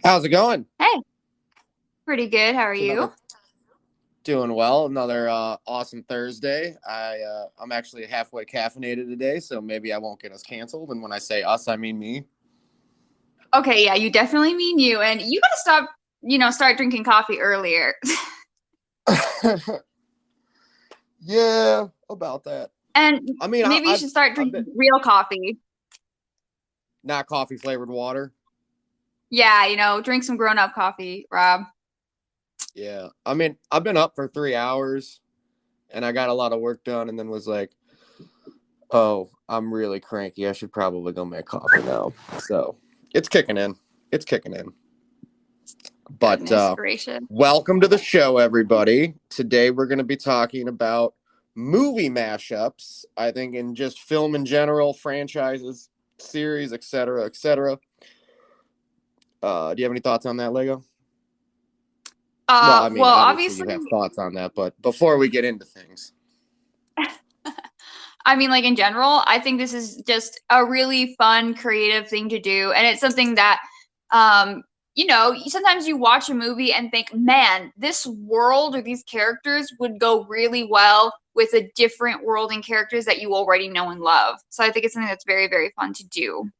How's it going? Hey, pretty good. How are It's you? another doing well. Another awesome Thursday. I'm actually halfway caffeinated today, so maybe I won't get us canceled. And when I say us, I mean me. Okay, yeah, you definitely mean you, and you gotta stop, start drinking coffee earlier. Yeah, about that. And I mean, maybe you should start I've been drinking real coffee. not coffee flavored water. Yeah, drink some grown-up coffee, Rob. Yeah, I mean, I've been up for 3 hours and I got a lot of work done, and then was like, oh, I'm really cranky. I should probably go make coffee now. So it's kicking in. It's kicking in. But Goodness gracious. welcome to the show, everybody. Today we're going to be talking about movie mashups. I think in just film in general, franchises, series, etc., etc. Do you have any thoughts on that, Lego? Well, I mean, Well, obviously you obviously, have thoughts on that, but before we get into things, I mean, like in general, I think this is just a really fun, creative thing to do. And it's something that, sometimes you watch a movie and think, man, this world or these characters would go really well with a different world and characters that you already know and love. So I think it's something that's very, very fun to do.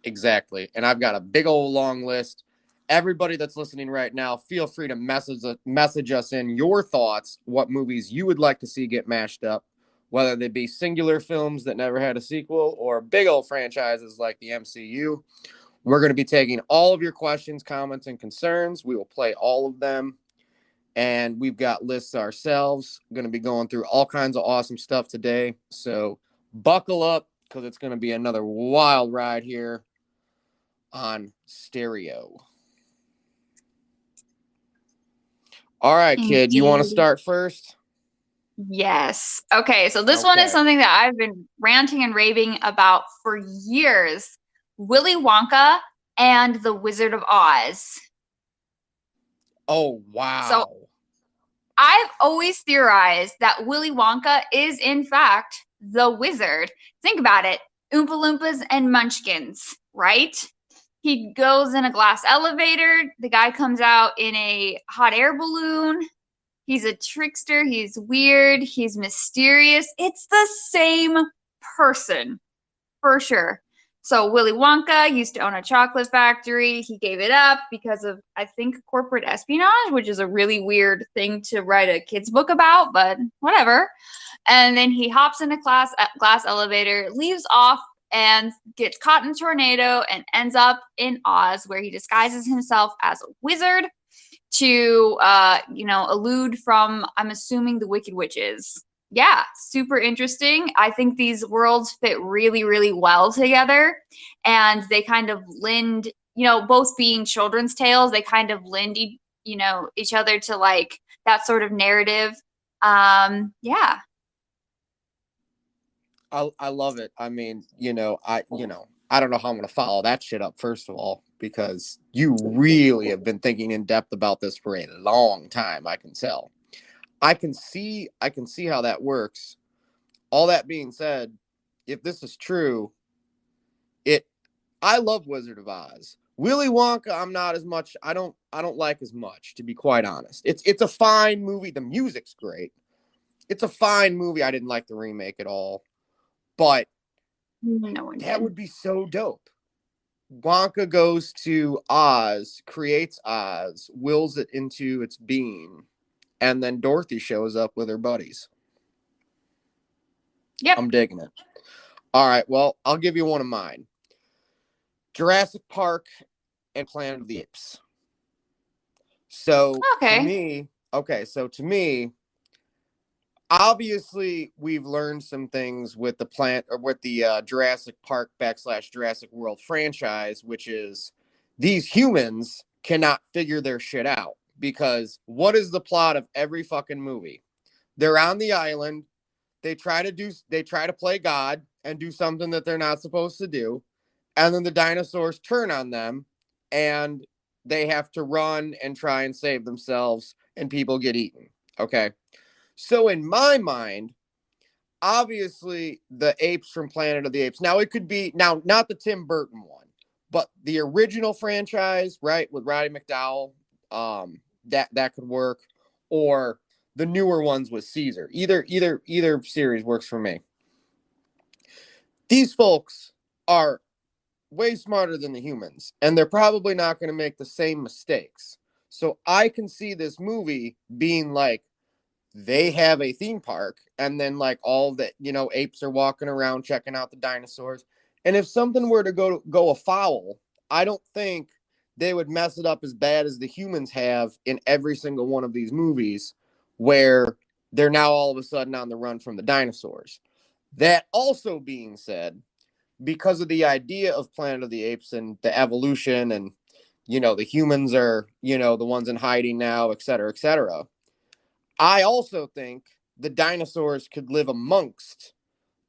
exactly. And I've got a big old long list. Everybody that's listening right now, feel free to message us in your thoughts, what movies you would like to see get mashed up, whether they be singular films that never had a sequel or big old franchises like the MCU. We're going to be taking all of your questions, comments, and concerns. We will play all of them. And we've got lists ourselves. Going to be going through all kinds of awesome stuff today. So buckle up because it's going to be another wild ride here on stereo. All right, kid, you want to Indeed. start first? Yes. Okay, so this one is Okay. something that I've been ranting and raving about for years. Willy Wonka and the Wizard of Oz. Oh, So wow. I've always theorized that Willy Wonka is, in fact, the wizard. Think about it. Oompa Loompas and Munchkins, right? He goes in a glass elevator. The guy comes out in a hot air balloon. He's a trickster. He's weird. He's mysterious. It's the same person for sure. So Willy Wonka used to own a chocolate factory. He gave it up because of, I think, corporate espionage, which is a really weird thing to write a kid's book about, but whatever. And then he hops in a glass elevator, leaves off, and gets caught in a tornado and ends up in Oz, where he disguises himself as a wizard to, elude from, I'm assuming, the Wicked Witches. Yeah, super interesting. I think these worlds fit really, really well together, and they kind of lend, both being children's tales, they kind of lend, each other to like that sort of narrative. Yeah. I love it. I mean, I don't know how I'm going to follow that shit up, first of all, because you really have been thinking in depth about this for a long time, I can tell. I can see how that works. All that being said, if this is true, it I love Wizard of Oz. Willy Wonka, I'm not as much. I don't like as much, to be quite honest. It's a fine movie. The music's great. It's a fine movie. I didn't like the remake at all, but No one that did. would be so dope. Wonka goes to Oz, creates Oz, wills it into its being, and then Dorothy shows up with her buddies. Yep. I'm digging it. All right, well, I'll give you one of mine. Jurassic Park and Planet of the Apes. So to Okay. me, okay, so to me, obviously we've learned some things with the plant or with the Jurassic Park backslash Jurassic World franchise, which is these humans cannot figure their shit out because what is the plot of every fucking movie? They're on the island. They try to play God and do something that they're not supposed to do, and then the dinosaurs turn on them, and they have to run and try and save themselves, and people get eaten. Okay, so in my mind, obviously the apes from Planet of the Apes. Now it could be now not the Tim Burton one, But the original franchise, right, with Roddy McDowell, that could work, or the newer ones with Caesar. Either series works for me. These folks are way smarter than the humans, and they're probably not going to make the same mistakes. So I can see this movie being like, they have a theme park, and then like all the, you know, apes are walking around checking out the dinosaurs. And if something were to go afoul, I don't think they would mess it up as bad as the humans have in every single one of these movies, where they're now all of a sudden on the run from the dinosaurs. That also being said, because of the idea of Planet of the Apes and the evolution, and, you know, the humans are, you know, the ones in hiding now, et cetera, et cetera. I also think the dinosaurs could live amongst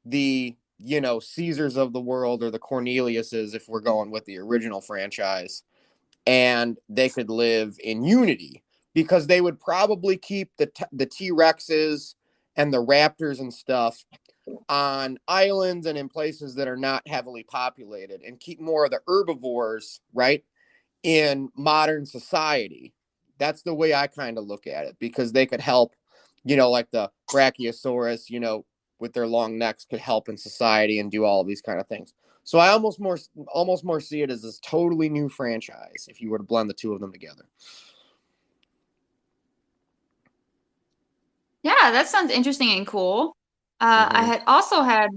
the, you know, Caesars of the world, or the Corneliuses, if we're going with the original franchise, and they could live in unity, because they would probably keep the T-Rexes and the raptors and stuff on islands and in places that are not heavily populated, and keep more of the herbivores, right, in modern society. That's the way I kind of look at it, because they could help, you know, like the Brachiosaurus, you know, with their long necks, could help in society and do all of these kind of things. So I almost more see it as this totally new franchise if you were to blend the two of them together. Yeah, that sounds interesting and cool. I had also had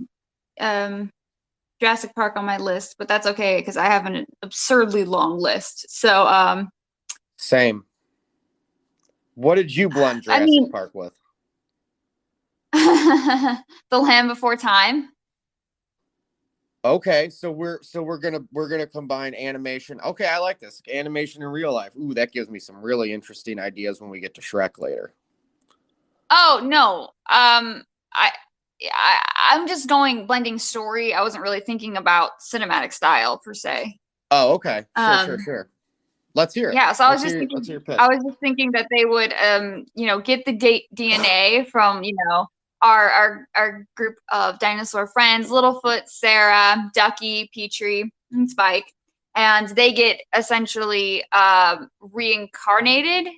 Jurassic Park on my list, but that's okay because I have an absurdly long list. So Same. What did you blend Jurassic Park with? The Land Before Time. Okay, so we're gonna combine animation. Okay, I like this. Animation and real life. Ooh, that gives me some really interesting ideas when we get to Shrek later. Oh no. I'm just going blending story. I wasn't really thinking about cinematic style per se. Oh, okay. Sure. Let's hear it. Yeah, so let's hear your pitch. I was just thinking that they would you know, get the DNA from, you know, our group of dinosaur friends, Littlefoot, Sarah, Ducky, Petrie, and Spike, and they get essentially reincarnated,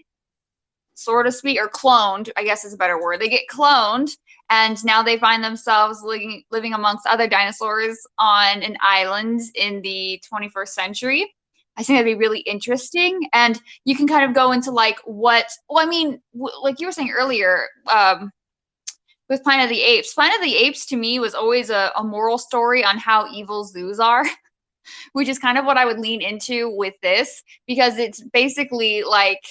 so to speak, or cloned, I guess is a better word. They get cloned, and now they find themselves living amongst other dinosaurs on an island in the 21st century. I think that'd be really interesting. And you can kind of go into like what, well, I mean, like you were saying earlier, with Planet of the Apes. Planet of the Apes to me was always a moral story on how evil zoos are, which is kind of what I would lean into with this, because it's basically like,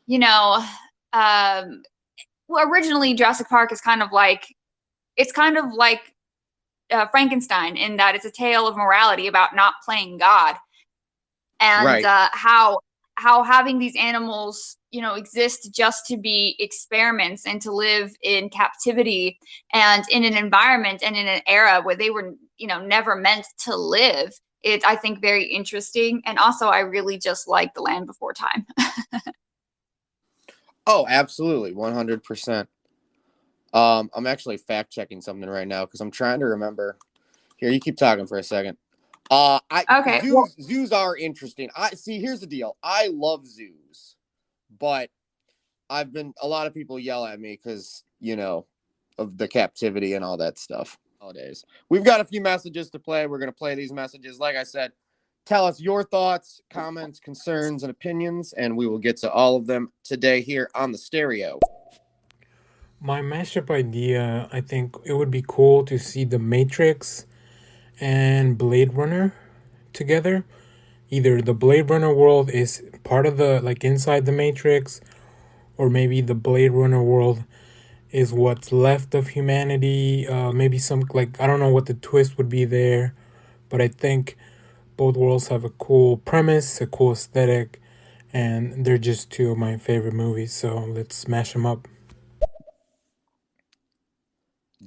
you know, well, originally Jurassic Park is kind of like, it's kind of like Frankenstein, in that it's a tale of morality about not playing God, and right. How having these animals, you know, exist just to be experiments and to live in captivity and in an environment and in an era where they were, you know, never meant to live. It's, I think, very interesting. And also I really just like The Land Before Time. Oh, absolutely. 100%. I'm actually fact checking something right now because I'm trying to remember. Here, you keep talking for a second. Okay. Zoos are interesting. Here's the deal. I love zoos, but a lot of people yell at me because, you know, of the captivity and all that stuff nowadays. We've got a few messages to play. We're going to play these messages. Like I said, tell us your thoughts, comments, concerns, and opinions, and we will get to all of them today here on the stereo. My mashup idea, I think it would be cool to see The Matrix and Blade Runner together. Either the Blade Runner world is part of the, like, inside the Matrix, or maybe the Blade Runner world is what's left of humanity. Maybe some, like, I don't know what the twist would be there, but I think both worlds have a cool premise, a cool aesthetic, and they're just two of my favorite movies, so let's smash them up.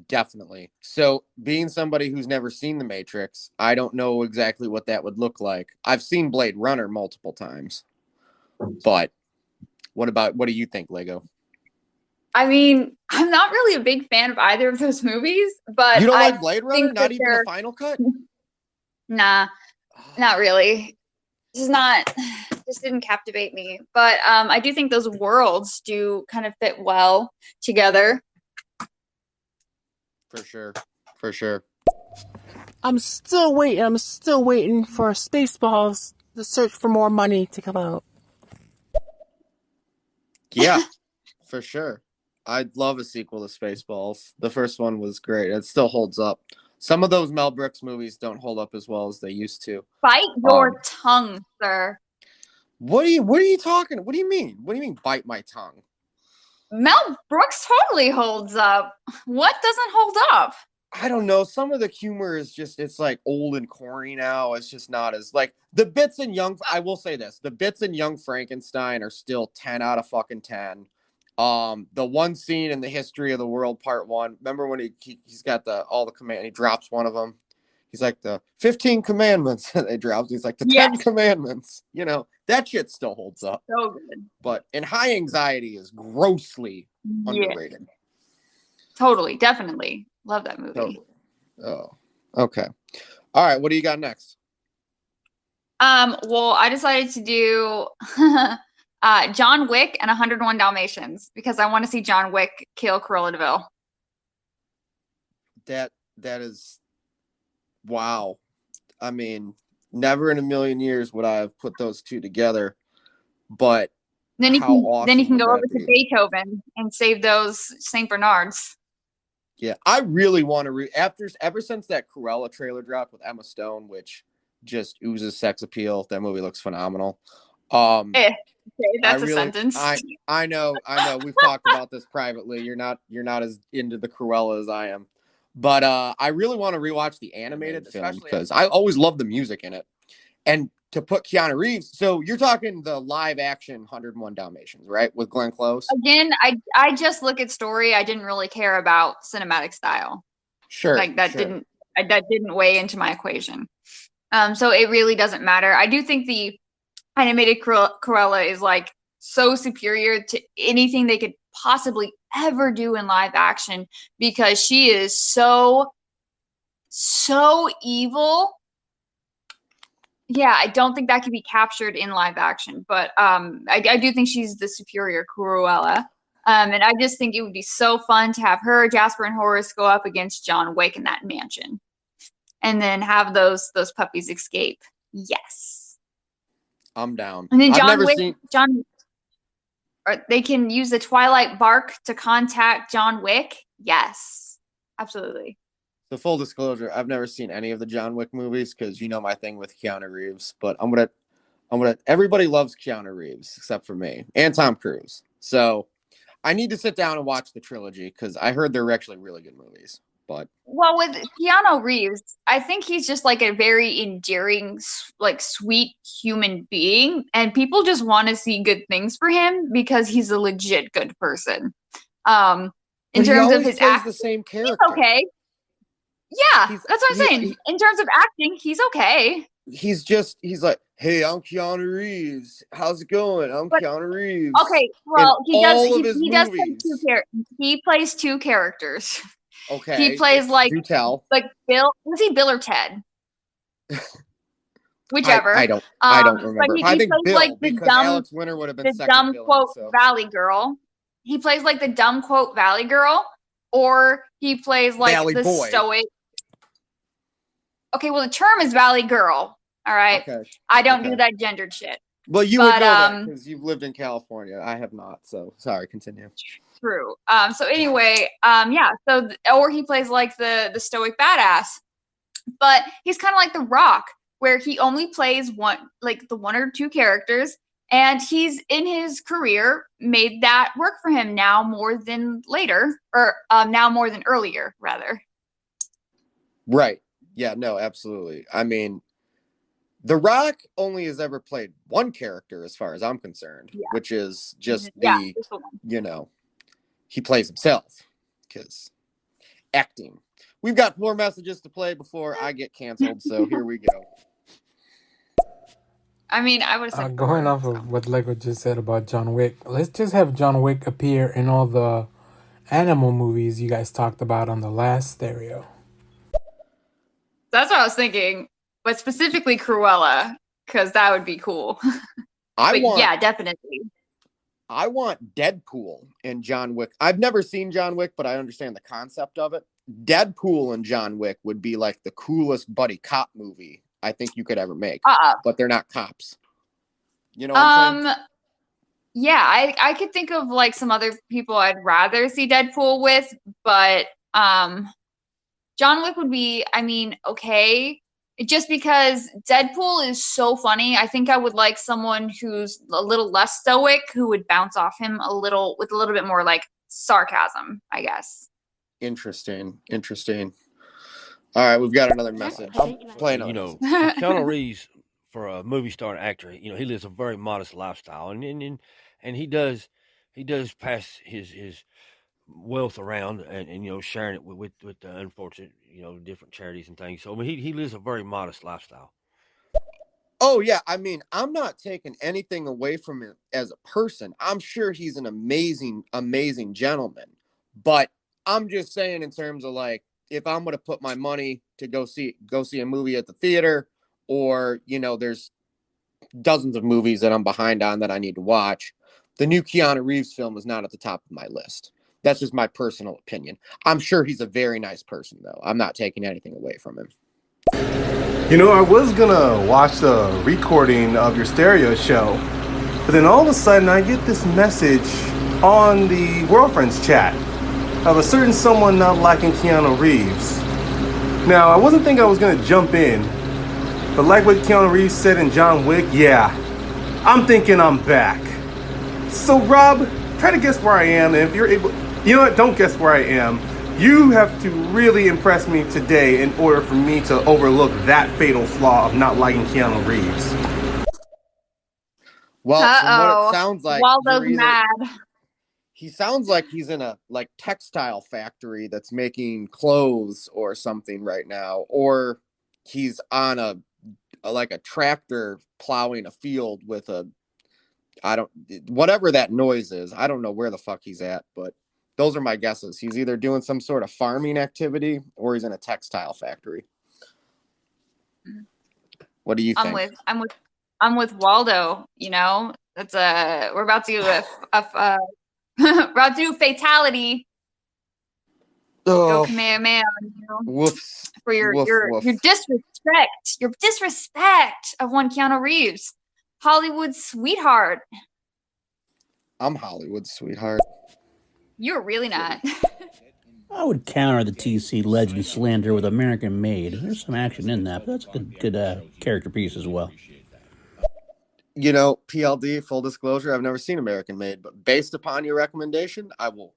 Definitely. So, being somebody who's never seen The Matrix, I don't know exactly what that would look like. I've seen Blade Runner multiple times, but what do you think, Lego? I mean, I'm not really a big fan of either of those movies, but you don't like Blade Runner, not even the final cut? Nah. Not really. This didn't captivate me. But I do think those worlds do kind of fit well together. For sure. For sure. I'm still waiting. I'm still waiting for Spaceballs, The Search for More Money, to come out. Yeah, for sure. I'd love a sequel to Spaceballs. The first one was great. It still holds up. Some of those Mel Brooks movies don't hold up as well as they used to. Bite your tongue, sir. What are you talking? What do you mean? What do you mean bite my tongue? Mel Brooks totally holds up. What doesn't hold up? I don't know. Some of the humor is just, it's like old and corny now. It's just not as like the bits in I will say this, the bits in Young Frankenstein are still 10 out of fucking 10. The one scene in the History of the World Part 1, remember when he's got all the command, he drops one of them. He's like the 15 commandments that they dropped. He's like the 10 commandments. You know, that shit still holds up. So good. But in High Anxiety is grossly underrated. Totally, definitely. Love that movie. Totally. Oh, okay. All right, what do you got next? Well, I decided to do John Wick and 101 Dalmatians because I want to see John Wick kill Cruella de Vil. That is, wow. I mean, never in a million years would I have put those two together. But then you can go over to Beethoven and save those Saint Bernards. Yeah, I really want to ever since that Cruella trailer dropped with Emma Stone, which just oozes sex appeal. That movie looks phenomenal. Okay, that's a sentence. I know. We've talked about this privately. You're not as into the Cruella as I am. But I really want to rewatch the animated film because I always love the music in it. And to put Keanu Reeves, so you're talking the live action 101 Dalmatians, right? With Glenn Close? Again, I just look at story. I didn't really care about cinematic style. Sure. Like that didn't weigh into my equation. So it really doesn't matter. I do think the animated Cruella is like so superior to anything they could possibly ever do in live action because she is so evil. Yeah, I don't think that can be captured in live action, but I do think she's the superior Cruella. And I just think it would be so fun to have her, Jasper, and Horace go up against John Wick in that mansion, and then have those puppies escape. Yes, I'm down. And then or they can use the Twilight bark to contact John Wick. Yes, absolutely. So full disclosure, I've never seen any of the John Wick movies because you know my thing with Keanu Reeves. But I'm gonna. Everybody loves Keanu Reeves except for me and Tom Cruise. So I need to sit down and watch the trilogy because I heard they're actually really good movies. But with Keanu Reeves, I think he's just like a very endearing, like sweet human being, and people just want to see good things for him because he's a legit good person. In terms of his acting, the same character. He's okay. Yeah, that's what I'm saying. In terms of acting, he's okay. He's like, hey, I'm Keanu Reeves. How's it going? I'm Keanu Reeves. Okay, well, he plays two characters. Okay. He plays like Bill. Was he Bill or Ted? Whichever. I don't remember. I think Bill, like because Alex Winter would have been the dumb quote Valley Girl. He plays like the dumb quote Valley Girl, or he plays like Valley the boy. stoic. Okay, well, the term is Valley Girl. All right. Okay. I don't do that gendered shit. Well, you would know that because you've lived in California. I have not. So sorry. Continue. True. So anyway, yeah. So or he plays like the stoic badass, but he's kind of like The Rock, where he only plays one or two characters, and he's in his career made that work for him now more than later, or now more than earlier, rather. Right. Yeah. No. Absolutely. I mean, The Rock only has ever played one character, as far as I'm concerned, which is just he plays himself because acting. We've got more messages to play before I get canceled, so here we go. I mean, I would say going off of what Lego just said about John Wick, let's just have John Wick appear in all the animal movies you guys talked about on the last stereo. That's what I was thinking. but specifically Cruella, because that would be cool. Yeah, definitely. I want Deadpool and John Wick. I've never seen John Wick, but I understand the concept of it. Deadpool and John Wick would be like the coolest buddy cop movie I think you could ever make. But they're not cops. You know what I'm saying? Yeah, I could think of like some other people I'd rather see Deadpool with, but John Wick would be, I mean, okay. Just because Deadpool is so funny, I think I would like someone who's a little less stoic, who would bounce off him a little with a little bit more like sarcasm, I guess. Interesting. All right, we've got another message. I'll play another. You know, Keanu Reeves, for a movie star and actor, you know, he lives a very modest lifestyle, and he does pass his wealth around, and you know, sharing it with the unfortunate, you know, different charities and things. So I mean, he lives a very modest lifestyle. Oh yeah, I mean, I'm not taking anything away from him as a person. I'm sure he's an amazing gentleman, but I'm just saying in terms of like, if I'm going to put my money to go see a movie at the theater, or, you know, there's dozens of movies that I'm behind on that I need to watch, the new Keanu Reeves film is not at the top of my list. That's just my personal opinion. I'm sure he's a very nice person, though. I'm not taking anything away from him. You know, I was gonna watch the recording of your stereo show, but then all of a sudden I get this message on the Worldfriends chat of a certain someone not liking Keanu Reeves. Now, I wasn't thinking I was gonna jump in, but like what Keanu Reeves said in John Wick, yeah, I'm thinking I'm back. So Rob, try to guess where I am, and if you're able, you know what, don't guess where I am. You have to really impress me today in order for me to overlook that fatal flaw of not liking Keanu Reeves. Well, from what it sounds like, Waldo's mad. He sounds like he's in a like textile factory that's making clothes or something right now, or he's on a tractor plowing a field with whatever that noise is. I don't know where the fuck he's at, but those are my guesses. He's either doing some sort of farming activity or he's in a textile factory. What do you think? I'm with Waldo. You know, we're about to do about to do fatality. Oh, Go Kamehameha, you know, woof, for your disrespect. Your disrespect of one Keanu Reeves, Hollywood sweetheart. I'm Hollywood sweetheart. You're really not. I would counter the TC legend slander with American Made. There's some action in that, but that's a good character piece as well. You know, PLD, full disclosure, I've never seen American Made, but based upon your recommendation, I will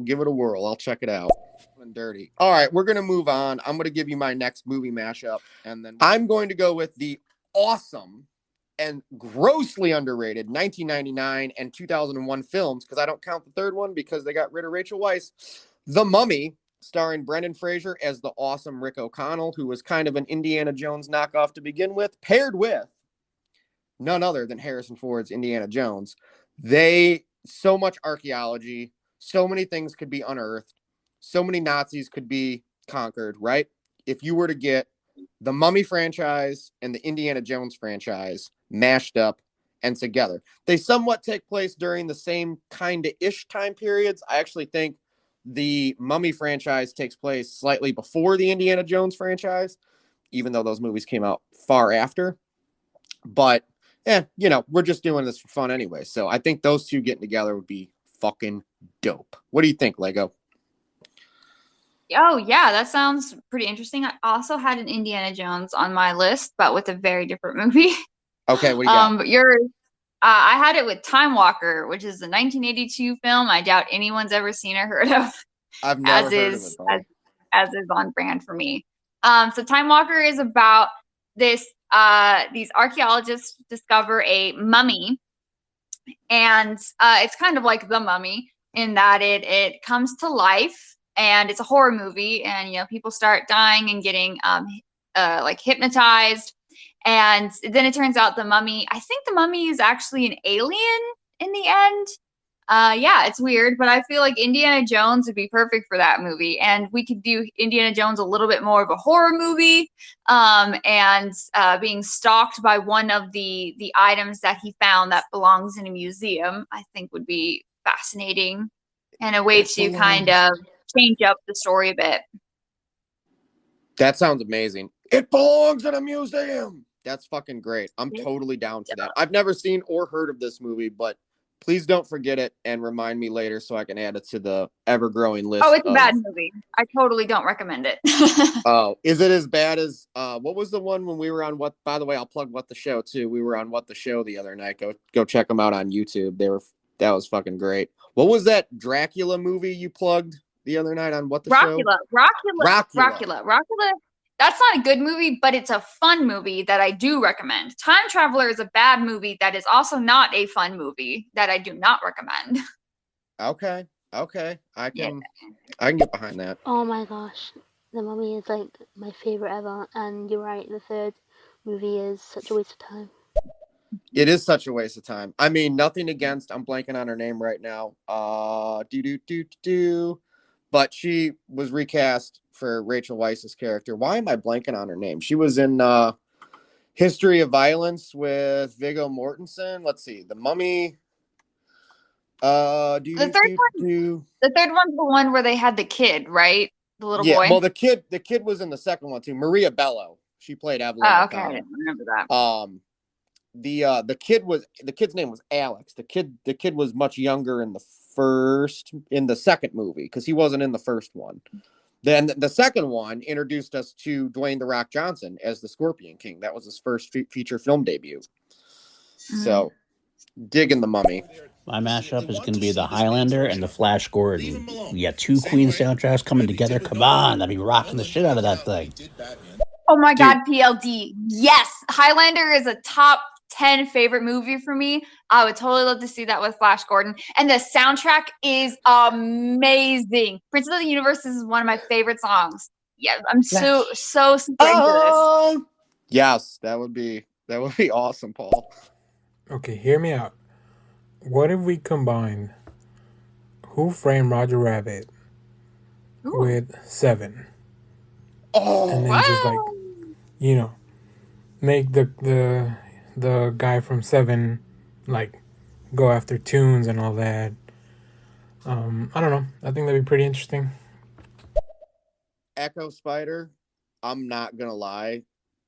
give it a whirl. I'll check it out. And dirty. All right, we're going to move on. I'm going to give you my next movie mashup, and then I'm going to go with the awesome and grossly underrated 1999 and 2001 films, because I don't count the third one because they got rid of Rachel Weisz. The Mummy, starring Brendan Fraser as the awesome Rick O'Connell, who was kind of an Indiana Jones knockoff to begin with, paired with none other than Harrison Ford's Indiana Jones. So much archaeology, so many things could be unearthed, so many Nazis could be conquered, right? If you were to get the Mummy franchise and the Indiana Jones franchise mashed up and together. They somewhat take place during the same kind of ish time periods. I actually think the Mummy franchise takes place slightly before the Indiana Jones franchise, even though those movies came out far after. But, you know, we're just doing this for fun anyway. So I think those two getting together would be fucking dope. What do you think, Lego? Oh, yeah, that sounds pretty interesting. I also had an Indiana Jones on my list, but with a very different movie. Okay, what do you got? But yours, I had it with Time Walker, which is a 1982 film I doubt anyone's ever seen or heard of. I've never heard of it. As is on brand for me. So Time Walker is about these archaeologists discover a mummy, and it's kind of like The Mummy in that it comes to life. And it's a horror movie, and, you know, people start dying and getting like hypnotized. And then it turns out I think the mummy is actually an alien in the end. Yeah, it's weird, but I feel like Indiana Jones would be perfect for that movie, and we could do Indiana Jones a little bit more of a horror movie, and being stalked by one of the items that he found that belongs in a museum, I think would be fascinating, and a way to kind of change up the story a bit. That sounds amazing. It belongs in a museum. That's fucking great. I'm totally down for that. I've never seen or heard of this movie, but please don't forget it and remind me later so I can add it to the ever-growing list. Oh, it's a bad movie. I totally don't recommend it. Oh, is it as bad as what was the one when we were on What? By the way, I'll plug What the Show too. We were on What the Show the other night. Go check them out on YouTube. That was fucking great. What was that Dracula movie you plugged the other night on What the Show? Rockula. That's not a good movie, but it's a fun movie that I do recommend. Time Traveler is a bad movie that is also not a fun movie that I do not recommend. Okay. I can get behind that. Oh my gosh. The Mummy is like my favorite ever, and you're right, the third movie is such a waste of time. It is such a waste of time. I mean, nothing against, I'm blanking on her name right now. But she was recast for Rachel Weisz's character. Why am I blanking on her name? She was in History of Violence with Viggo Mortensen. Let's see. The Mummy. The third one's the one where they had the kid, right? The little boy. Well, the kid was in the second one too. Maria Bello. She played Evelyn. Oh, okay. I didn't remember that. The kid's name was Alex. The kid was much younger in the second movie because he wasn't in the first one. Then the second one introduced us to Dwayne "The Rock" Johnson as the Scorpion King. That was his first feature film debut. So, digging the Mummy. My mashup is going to be the Highlander and the Flash Gordon. You got two Queen soundtracks coming together. Come on, I'd be rocking the shit out of that thing. Oh my God, PLD. Yes, Highlander is a top 10 favorite movie for me. I would totally love to see that with Flash Gordon. And the soundtrack is amazing. Princess of the Universe is one of my favorite songs. Yeah, I'm so super into this. Yes, that would be awesome, Paul. Okay, hear me out. What if we combine Who Framed Roger Rabbit with Seven? And then just like, make the guy from Seven like go after tunes and all that. I don't know. I think that'd be pretty interesting. Echo Spider, I'm not gonna lie,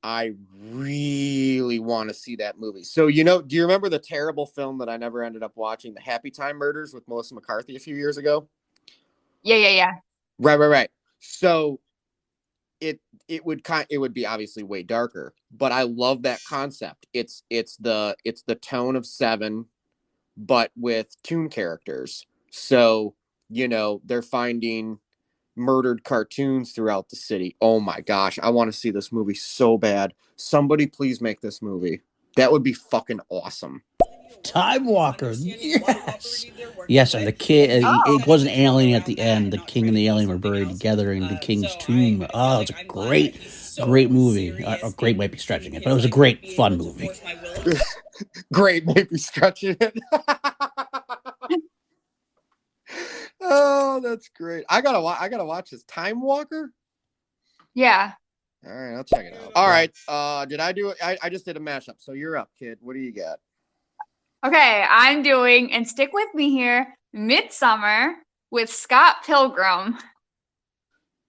I really want to see that movie. So do you remember the terrible film that I never ended up watching, the Happy Time Murders with Melissa McCarthy a few years ago? Yeah. Right. So it would be obviously way darker, but I love that concept. It's the tone of Seven, but with toon characters. So, they're finding murdered cartoons throughout the city. Oh my gosh, I want to see this movie so bad. Somebody please make this movie. That would be fucking awesome. Time Walker, yes, and the kid. It was an alien at the end. The king and the alien were buried together in the king's tomb. Oh, it's a great movie. Great might be stretching it, but it was a great, fun movie. Great might be stretching it. Oh, that's great. I gotta watch this. Time Walker? Yeah. All right, I'll check it out. All right. Did I do it? I just did a mashup. So you're up, kid. What do you got? Okay, I'm doing, and stick with me here, Midsommar with Scott Pilgrim.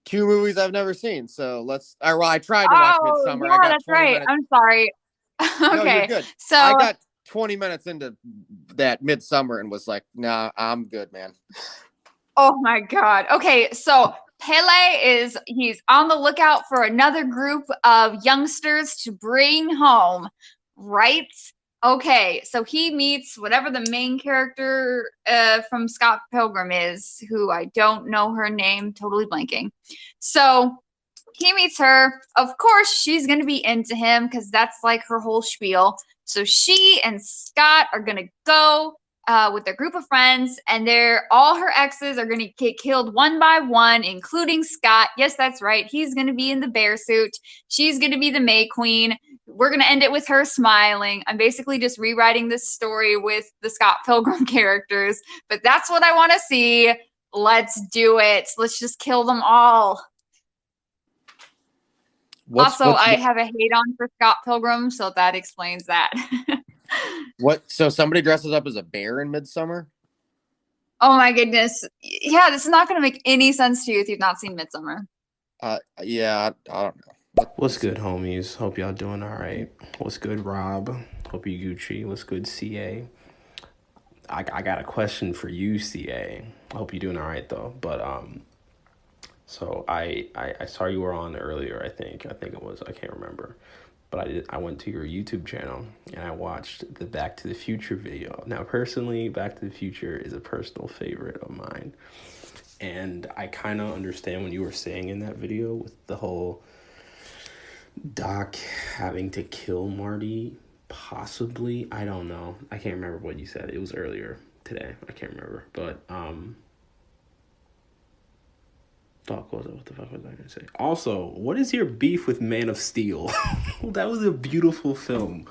Two movies I've never seen. So I tried to watch Midsommar. Yeah, that's right. Minutes. I'm sorry. Okay. No, you're good. So I got 20 minutes into that Midsommar and was like, nah, I'm good, man. Oh my God. Okay, so Pele he's on the lookout for another group of youngsters to bring home, right? Okay, so he meets whatever the main character from Scott Pilgrim is, who I don't know her name, totally blanking. So he meets her. Of course, she's going to be into him because that's like her whole spiel. So she and Scott are going to go with their group of friends, and all her exes are going to get killed one by one, including Scott. Yes, that's right. He's going to be in the bear suit. She's going to be the May Queen. we're going to end it with her smiling. I'm basically just rewriting this story with the Scott Pilgrim characters, but that's what I want to see. Let's do it. Let's just kill them all. I have a hate on for Scott Pilgrim, so that explains that. So somebody dresses up as a bear in Midsommar? Oh my goodness. Yeah, this is not going to make any sense to you if you've not seen Midsommar. Yeah, I don't know. What's good, homies? Hope y'all doing all right. What's good, Rob? Hope you Gucci. What's good, CA? I got a question for you, CA. I hope you're doing all right, though. But, so I saw you were on earlier, I think it was, I can't remember. But I went to your YouTube channel and I watched the Back to the Future video. Now, personally, Back to the Future is a personal favorite of mine. And I kind of understand what you were saying in that video with the whole Doc having to kill Marty, possibly. I don't know. I can't remember what you said. It was earlier today. I can't remember. But, what the fuck was I going to say? Also, what is your beef with Man of Steel? That was a beautiful film.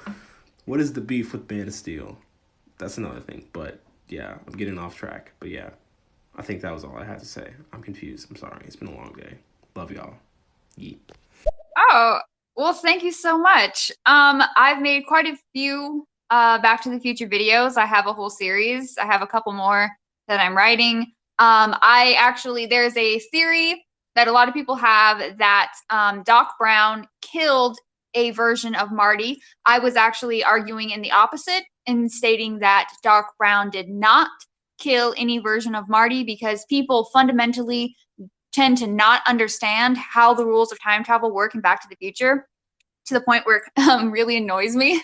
What is the beef with Man of Steel? That's another thing. But, yeah, I'm getting off track. But, yeah, I think that was all I had to say. I'm confused. I'm sorry. It's been a long day. Love y'all. Yeet. Oh, well, thank you so much. I've made quite a few Back to the Future videos. I have a whole series. I have a couple more that I'm writing. There's a theory that a lot of people have that Doc Brown killed a version of Marty. I was actually arguing in the opposite and stating that Doc Brown did not kill any version of Marty because people fundamentally tend to not understand how the rules of time travel work in Back to the Future to the point where it really annoys me.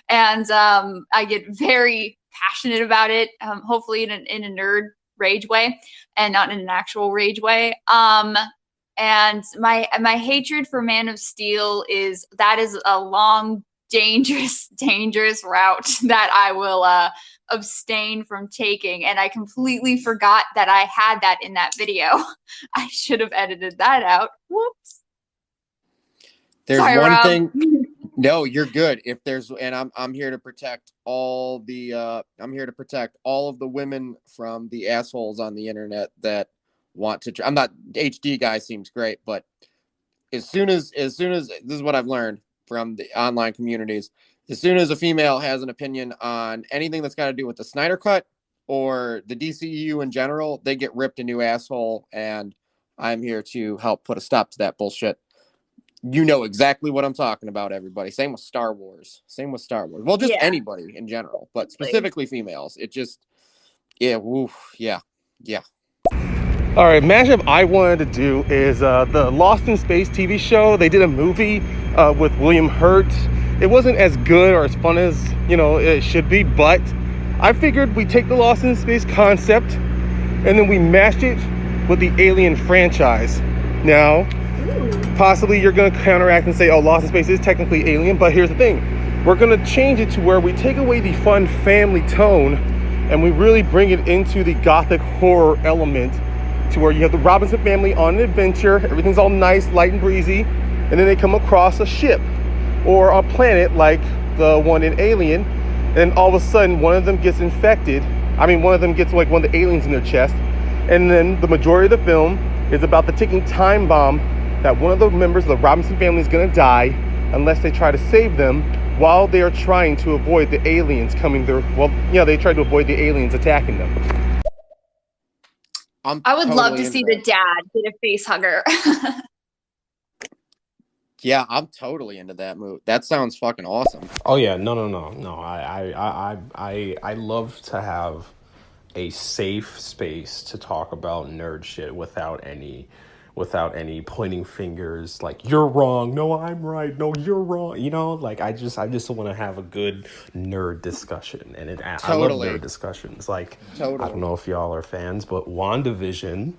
And I get very passionate about it, hopefully in a nerd rage way and not in an actual rage way. And my hatred for Man of Steel is a long, dangerous route that I will abstain from taking. And I completely forgot that I had that in that video. I should have edited that out. Whoops. There's Sorry, one Rob. thing. No, you're good. I'm here to protect all of the women from the assholes on the internet that want to. I'm not HD guy seems great, but as soon as this is what I've learned from the online communities. As soon as a female has an opinion on anything that's got to do with the Snyder Cut or the DCU in general, they get ripped a new asshole, and I'm here to help put a stop to that bullshit. You know exactly what I'm talking about, everybody. Same with Star Wars. Well, just anybody in general, but specifically females. It just, yeah. All right, mashup I wanted to do is the Lost in Space TV show. They did a movie with William Hurt. It wasn't as good or as fun as, it should be, but I figured we take the Lost in Space concept and then we mashed it with the Alien franchise. Now, possibly you're going to counteract and say, oh, Lost in Space is technically Alien, but here's the thing. We're going to change it to where we take away the fun family tone and we really bring it into the gothic horror element to where you have the Robinson family on an adventure. Everything's all nice, light and breezy, and then they come across a ship or a planet like the one in Alien, and all of a sudden one of them gets infected. One of them gets like one of the aliens in their chest, and then the majority of the film is about the ticking time bomb that one of the members of the Robinson family is going to die unless they try to save them while they are trying to avoid the aliens coming there. Well, they try to avoid the aliens attacking them. I would love to see the dad get a face hugger. Yeah, I'm totally into that move. That sounds fucking awesome. Oh yeah, no. I love to have a safe space to talk about nerd shit without any pointing fingers like you're wrong, no I'm right, no you're wrong. I just want to have a good nerd discussion, and I love nerd discussions. Totally. I don't know if y'all are fans, but WandaVision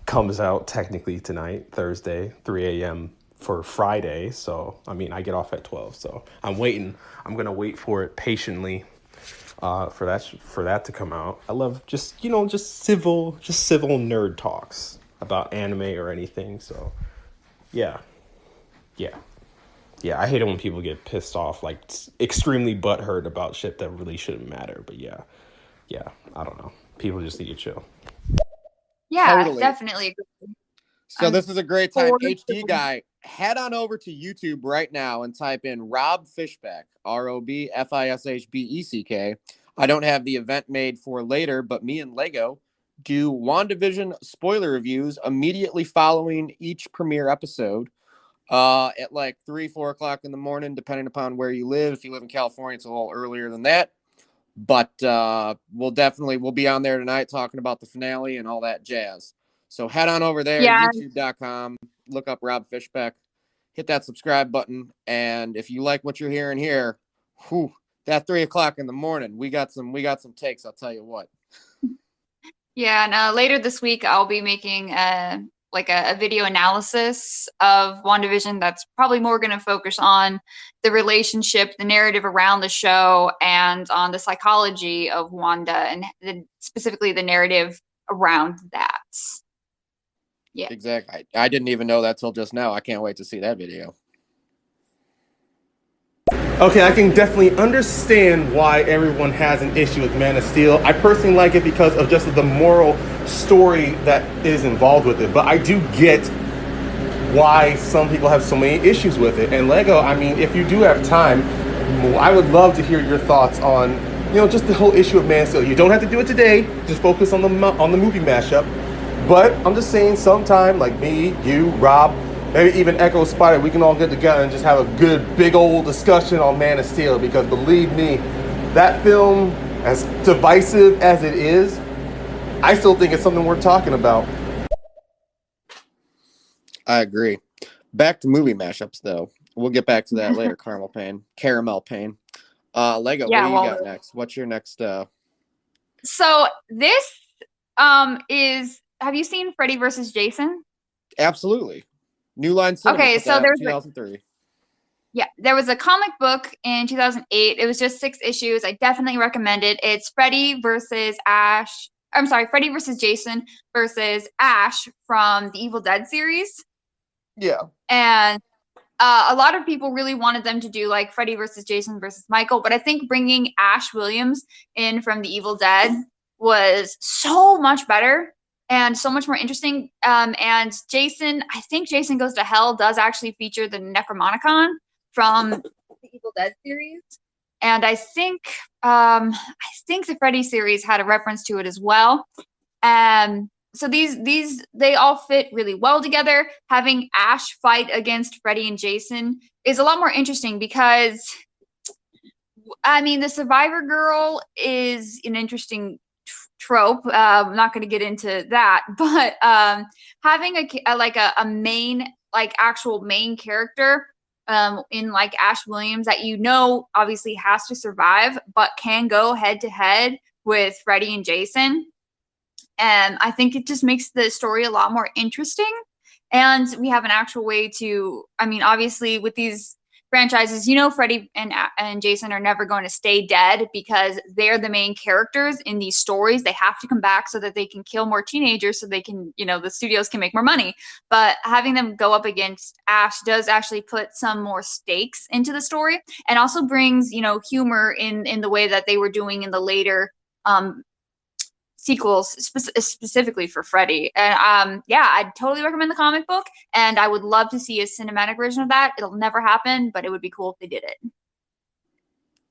comes out technically tonight, Thursday, 3 a.m. for Friday. So I get off at 12. So I'm waiting. I'm gonna wait for it patiently. For that to come out. I love just civil nerd talks about anime or anything. So yeah. Yeah, I hate it when people get pissed off, like extremely butthurt about shit that really shouldn't matter. But yeah, I don't know. People just need to chill. Yeah, Totally. definitely. So this is a great time. HD guy, head on over to YouTube right now and type in Rob Fishbeck, ROBFISHBECK. I don't have the event made for later, but me and Lego do WandaVision spoiler reviews immediately following each premiere episode at like 3-4 o'clock in the morning, depending upon where you live. If you live in California, it's a little earlier than that. But we'll be on there tonight talking about the finale and all that jazz. So head on over there, youtube.com, look up Rob Fishbeck, hit that subscribe button. And if you like what you're hearing here, that 3 o'clock in the morning, we got some takes, I'll tell you what. Yeah, and later this week, I'll be making a video analysis of WandaVision that's probably more going to focus on the relationship, the narrative around the show, and on the psychology of Wanda, and specifically the narrative around that. Yeah, exactly. I didn't even know that till just now. I can't wait to see that video. Okay, I can definitely understand why everyone has an issue with Man of Steel. I personally like it because of just the moral story that is involved with it. But I do get why some people have so many issues with it. And Lego, I mean, if you do have time, I would love to hear your thoughts on, just the whole issue of Man of Steel. You don't have to do it today. Just focus on the movie mashup. But I'm just saying, sometime, like me, you, Rob, maybe even Echo Spider, we can all get together and just have a good, big old discussion on Man of Steel. Because believe me, that film, as divisive as it is, I still think it's something worth talking about. I agree. Back to movie mashups, though. We'll get back to that later. Caramel Pain. Lego, what do you got next? What's your next? So this is. Have you seen Freddy versus Jason? Absolutely. New Line Cinema. Okay, so there's 2003. There was a comic book in 2008. It was just 6 issues. I definitely recommend it. It's Freddy versus Jason versus Ash from the Evil Dead series. Yeah. And a lot of people really wanted them to do like Freddy versus Jason versus Michael, but I think bringing Ash Williams in from the Evil Dead was so much better and so much more interesting. And Jason, I think Jason Goes to Hell does actually feature the Necromonicon from the Evil Dead series. And I think the Freddy series had a reference to it as well. So these they all fit really well together. Having Ash fight against Freddy and Jason is a lot more interesting because, I mean, the Survivor Girl is an interesting trope. I'm not going to get into that, but having a main, like actual main character in like Ash Williams that obviously has to survive, but can go head to head with Freddy and Jason. And I think it just makes the story a lot more interesting. And we have an actual way to, I mean, obviously with these franchises, Freddy and Jason are never going to stay dead because they're the main characters in these stories. They have to come back so that they can kill more teenagers so they can, the studios can make more money. But having them go up against Ash does actually put some more stakes into the story and also brings, humor in the way that they were doing in the later sequels specifically for Freddy. And I'd totally recommend the comic book, and I would love to see a cinematic version of that. It'll never happen, but it would be cool if they did it.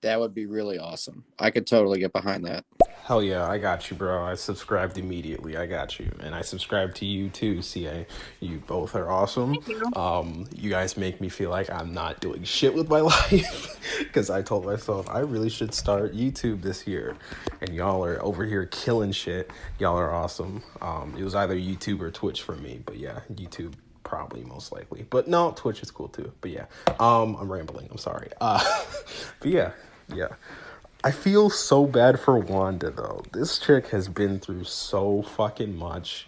That would be really awesome. I could totally get behind that. Hell yeah, I got you, bro. I subscribed immediately. I got you. And I subscribe to you too, CA. You both are awesome. Thank you. You guys make me feel like I'm not doing shit with my life. Because I told myself I really should start YouTube this year. And y'all are over here killing shit. Y'all are awesome. It was either YouTube or Twitch for me. But yeah, YouTube probably most likely. But no, Twitch is cool too. But yeah, I'm rambling. I'm sorry. But yeah. I feel so bad for Wanda, though. This chick has been through so fucking much.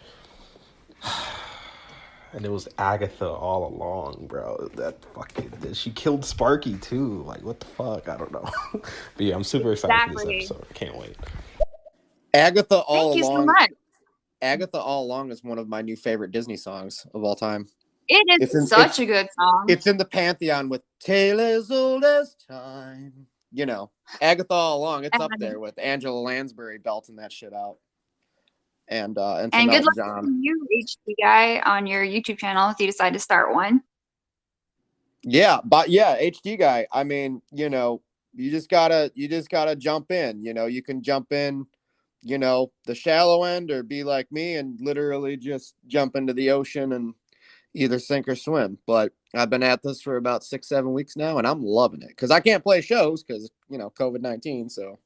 And it was Agatha all along, bro. She killed Sparky, too. Like, what the fuck? I don't know. But yeah, I'm super excited for this episode. I can't wait. Agatha All Thank you Along. so much. Agatha All Along is one of my new favorite Disney songs of all time. It is such a good song. It's in the pantheon with "Tale as Old as Time." You know, Agatha All Along. It's up there with Angela Lansbury belting that shit out. And good luck to you, HD guy, on your YouTube channel if you decide to start one. Yeah, but yeah, HD guy. I mean, you know, you just gotta jump in. You know, you can jump in, you know, the shallow end, or be like me and literally just jump into the ocean and either sink or swim. But I've been at this for about 6-7 weeks now, and I'm loving it because I can't play shows because, you know, COVID-19. So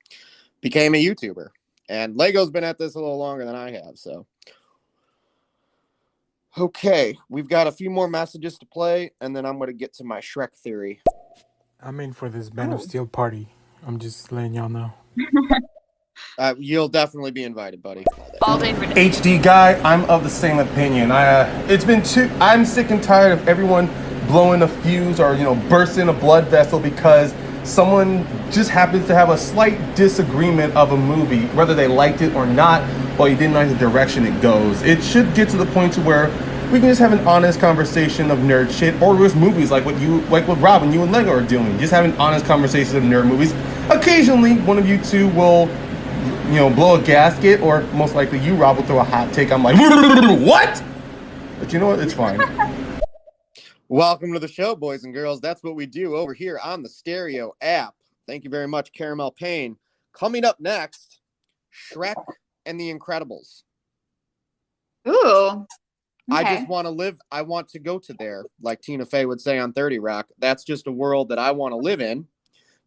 became a YouTuber. And Lego's been at this a little longer than I have, so. Okay, we've got a few more messages to play, and then I'm going to get to my Shrek theory. I'm in for this Man of Steel party. I'm just letting y'all know. You'll definitely be invited, buddy. All day. HD guy, I'm of the same opinion. I'm sick and tired of everyone blowing a fuse or, you know, bursting a blood vessel because someone just happens to have a slight disagreement of a movie, whether they liked it or not, or you didn't like the direction it goes. It should get to the point to where we can just have an honest conversation of nerd shit, or just movies like what Rob and you and Lego are doing. Just having honest conversations of nerd movies. Occasionally, one of you two will, you know, blow a gasket, or most likely you, Rob, will throw a hot take. I'm like, what? But you know what? It's fine. Welcome to the show, boys and girls. That's what we do over here on the Stereo app. Thank you very much, Caramel Payne. Coming up next, Shrek and the Incredibles. Ooh. Okay. I just want to live. I want to go to there, like Tina Fey would say on 30 Rock. That's just a world that I want to live in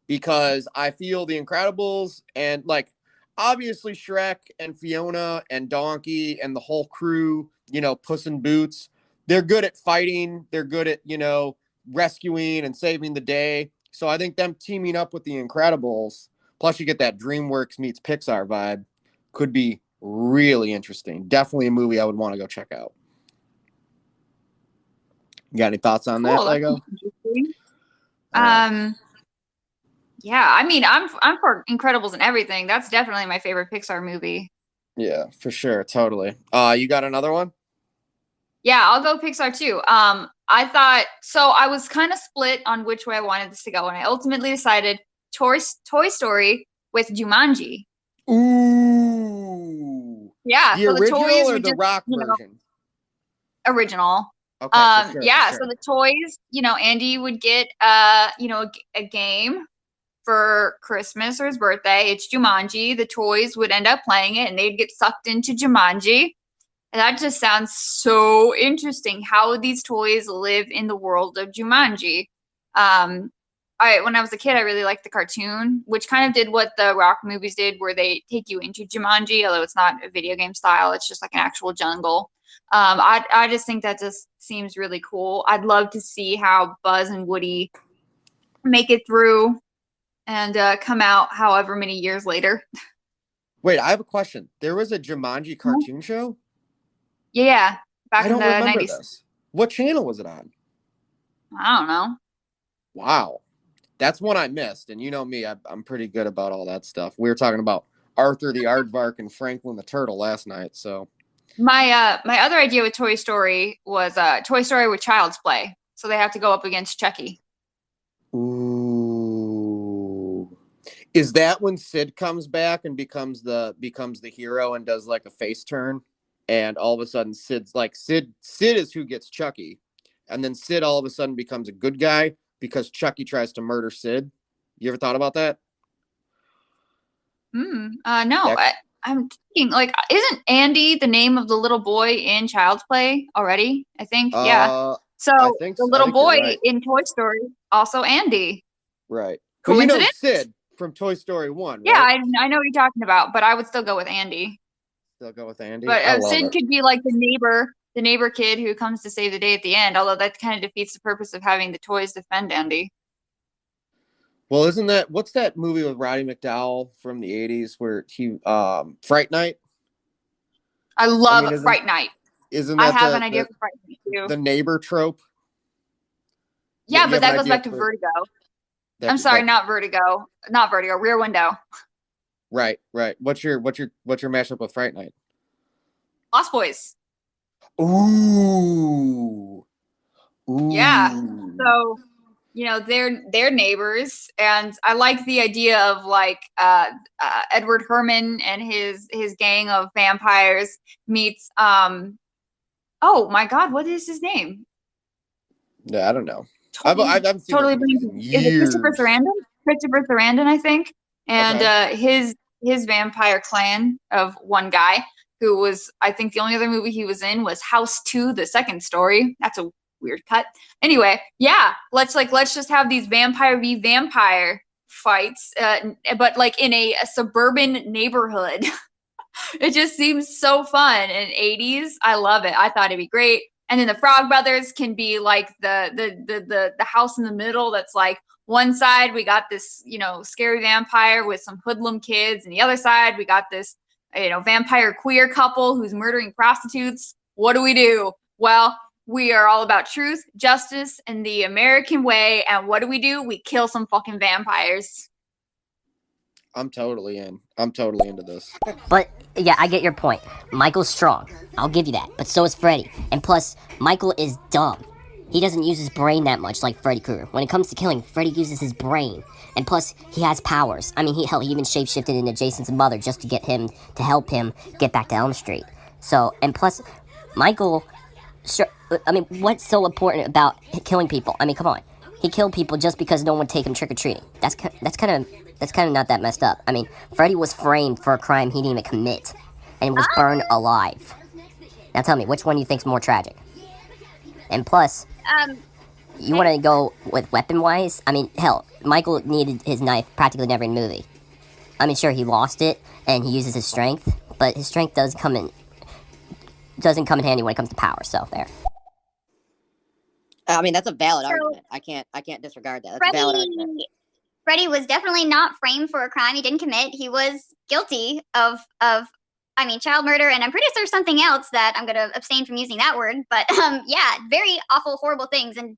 because I feel the Incredibles and, like, obviously Shrek and Fiona and Donkey and the whole crew, you know, Puss in Boots. They're good at fighting. They're good at, you know, rescuing and saving the day. So I think them teaming up with the Incredibles, plus you get that DreamWorks meets Pixar vibe, could be really interesting. Definitely a movie I would want to go check out. You got any thoughts on that, Lego? Yeah, I mean, I'm for Incredibles and everything. That's definitely my favorite Pixar movie. Yeah, for sure, totally. You got another one? Yeah, I'll go Pixar too. I was kind of split on which way I wanted this to go, and I ultimately decided Toy Story with Jumanji. Ooh. Yeah, the original or the rock version? Original. Okay. For sure, yeah, for sure. So the toys, you know, Andy would get you know, a game for Christmas or his birthday. It's Jumanji. The toys would end up playing it, and they'd get sucked into Jumanji. And that just sounds so interesting. How would these toys live in the world of Jumanji? When I was a kid, I really liked the cartoon, which kind of did what the Rock movies did, where they take you into Jumanji, although it's not a video game style. It's just like an actual jungle. I just think that just seems really cool. I'd love to see how Buzz and Woody make it through and come out however many years later. Wait, I have a question. There was a Jumanji cartoon show? Yeah, back in the 90s. I don't remember this. What channel was it on? I don't know. Wow. That's one I missed. And you know me, I'm pretty good about all that stuff. We were talking about Arthur the Aardvark and Franklin the Turtle last night, so. My other idea with Toy Story was Toy Story with Child's Play. So they have to go up against Chucky. Ooh. Is that when Sid comes back and becomes the hero and does like a face turn? And all of a sudden Sid is who gets Chucky. And then Sid all of a sudden becomes a good guy because Chucky tries to murder Sid. You ever thought about that? No. I'm thinking, like, isn't Andy the name of the little boy in Child's Play already? I think, yeah. So the little boy in Toy Story, also Andy. Right. Coincidence? But you know Sid from Toy Story 1, right? Yeah, I know what you're talking about, but I would still go with Andy. Still go with Andy? But Sid could be like the neighbor kid who comes to save the day at the end, although that kind of defeats the purpose of having the toys defend Andy. Well, what's that movie with Roddy McDowell from the 80s where he, Fright Night? I love Fright Night. Isn't that I have an idea for Fright Night too. The neighbor trope? Yeah, but that goes back to Vertigo. I'm sorry, not Vertigo. Not Vertigo, Rear Window. Right. What's your mashup with Fright Night? Lost Boys. Ooh. Ooh. Yeah. So, they're neighbors, and I like the idea of like Edward Herman and his gang of vampires meets oh my God, what is his name? Yeah, I don't know. Totally, I've seen totally those movies in is it Christopher years. Sarandon? Christopher Sarandon, I think. And Okay. his vampire clan of one guy who was, I think the only other movie he was in was House 2, The Second Story. That's a weird cut. Anyway, yeah, let's just have these vampire v vampire fights, but like in a suburban neighborhood. It just seems so fun in 80s. I love it. I thought it'd be great. And then the Frog Brothers can be like the house in the middle that's like, one side we got this, scary vampire with some hoodlum kids, and the other side we got this, vampire queer couple who's murdering prostitutes. What do? Well, we are all about truth, justice, and the American way. And what do? We kill some fucking vampires. I'm totally in. I'm totally into this. But yeah, I get your point. Michael's strong. I'll give you that. But so is Freddy. And plus, Michael is dumb. He doesn't use his brain that much like Freddy Krueger. When it comes to killing, Freddy uses his brain. And plus, he has powers. I mean, he even shapeshifted into Jason's mother just to get him, to help him get back to Elm Street. So, and plus, Michael, I mean, what's so important about killing people? I mean, come on. He killed people just because no one would take him trick-or-treating. That's kind of not that messed up. I mean, Freddy was framed for a crime he didn't even commit, and was burned alive. Now tell me, which one do you think's more tragic? And plus, you want to go with weapon-wise? I mean, hell, Michael needed his knife practically never in the movie. I mean, sure, he lost it, and he uses his strength, but his strength doesn't come in handy when it comes to power, so there. I mean, that's a valid argument. I can't disregard that. That's a valid argument. Freddy was definitely not framed for a crime he didn't commit. He was guilty of child murder, and I'm pretty sure something else that I'm going to abstain from using that word. But yeah, very awful, horrible things, and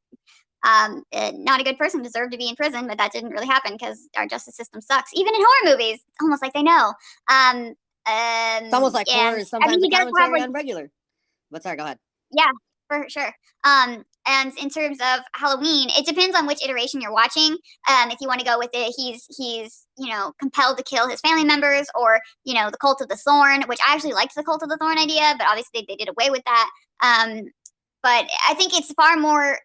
not a good person, deserved to be in prison, but that didn't really happen because our justice system sucks. Even in horror movies, it's almost like they know. It's almost like horror is sometimes a commentary on regular. But sorry, go ahead. Yeah, for sure. And in terms of Halloween, it depends on which iteration you're watching. If you want to go with it, he's compelled to kill his family members, or the Cult of the Thorn, which I actually liked the Cult of the Thorn idea, but obviously they did away with that. But I think it's far more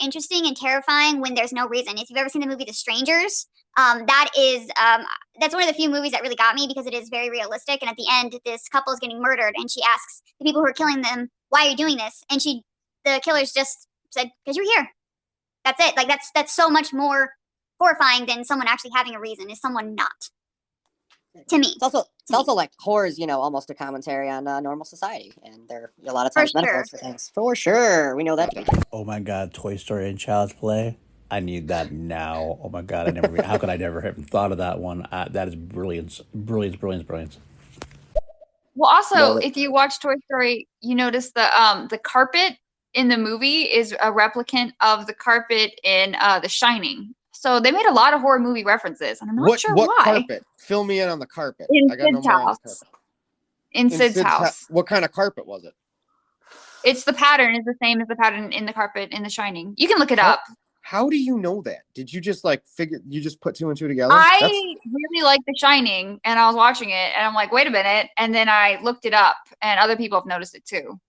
interesting and terrifying when there's no reason. If you've ever seen the movie The Strangers, that's one of the few movies that really got me, because it is very realistic. And at the end, this couple is getting murdered, and she asks the people who are killing them, "Why are you doing this?" And the killers just said, "Because you're here." That's it. Like that's so much more horrifying than someone actually having a reason. Is someone not? To me, it's also like horror is almost a commentary on normal society, and there are a lot of times metaphors for things. For sure, we know that. Oh my God, Toy Story and Child's Play. I need that now. Oh my God, how could I never have thought of that one? That is brilliance. Well, also, if you watch Toy Story, you notice the carpet in the movie is a replicant of the carpet in The Shining. So they made a lot of horror movie references, and I'm not sure why. What carpet? Fill me in on the carpet. In Sid's house. In Sid's house. What kind of carpet was it? It's the pattern is the same as the pattern in the carpet in The Shining. You can look it up. How do you know that? Did you just you just put two and two together? I really like The Shining, and I was watching it, and I'm like, wait a minute, and then I looked it up, and other people have noticed it too.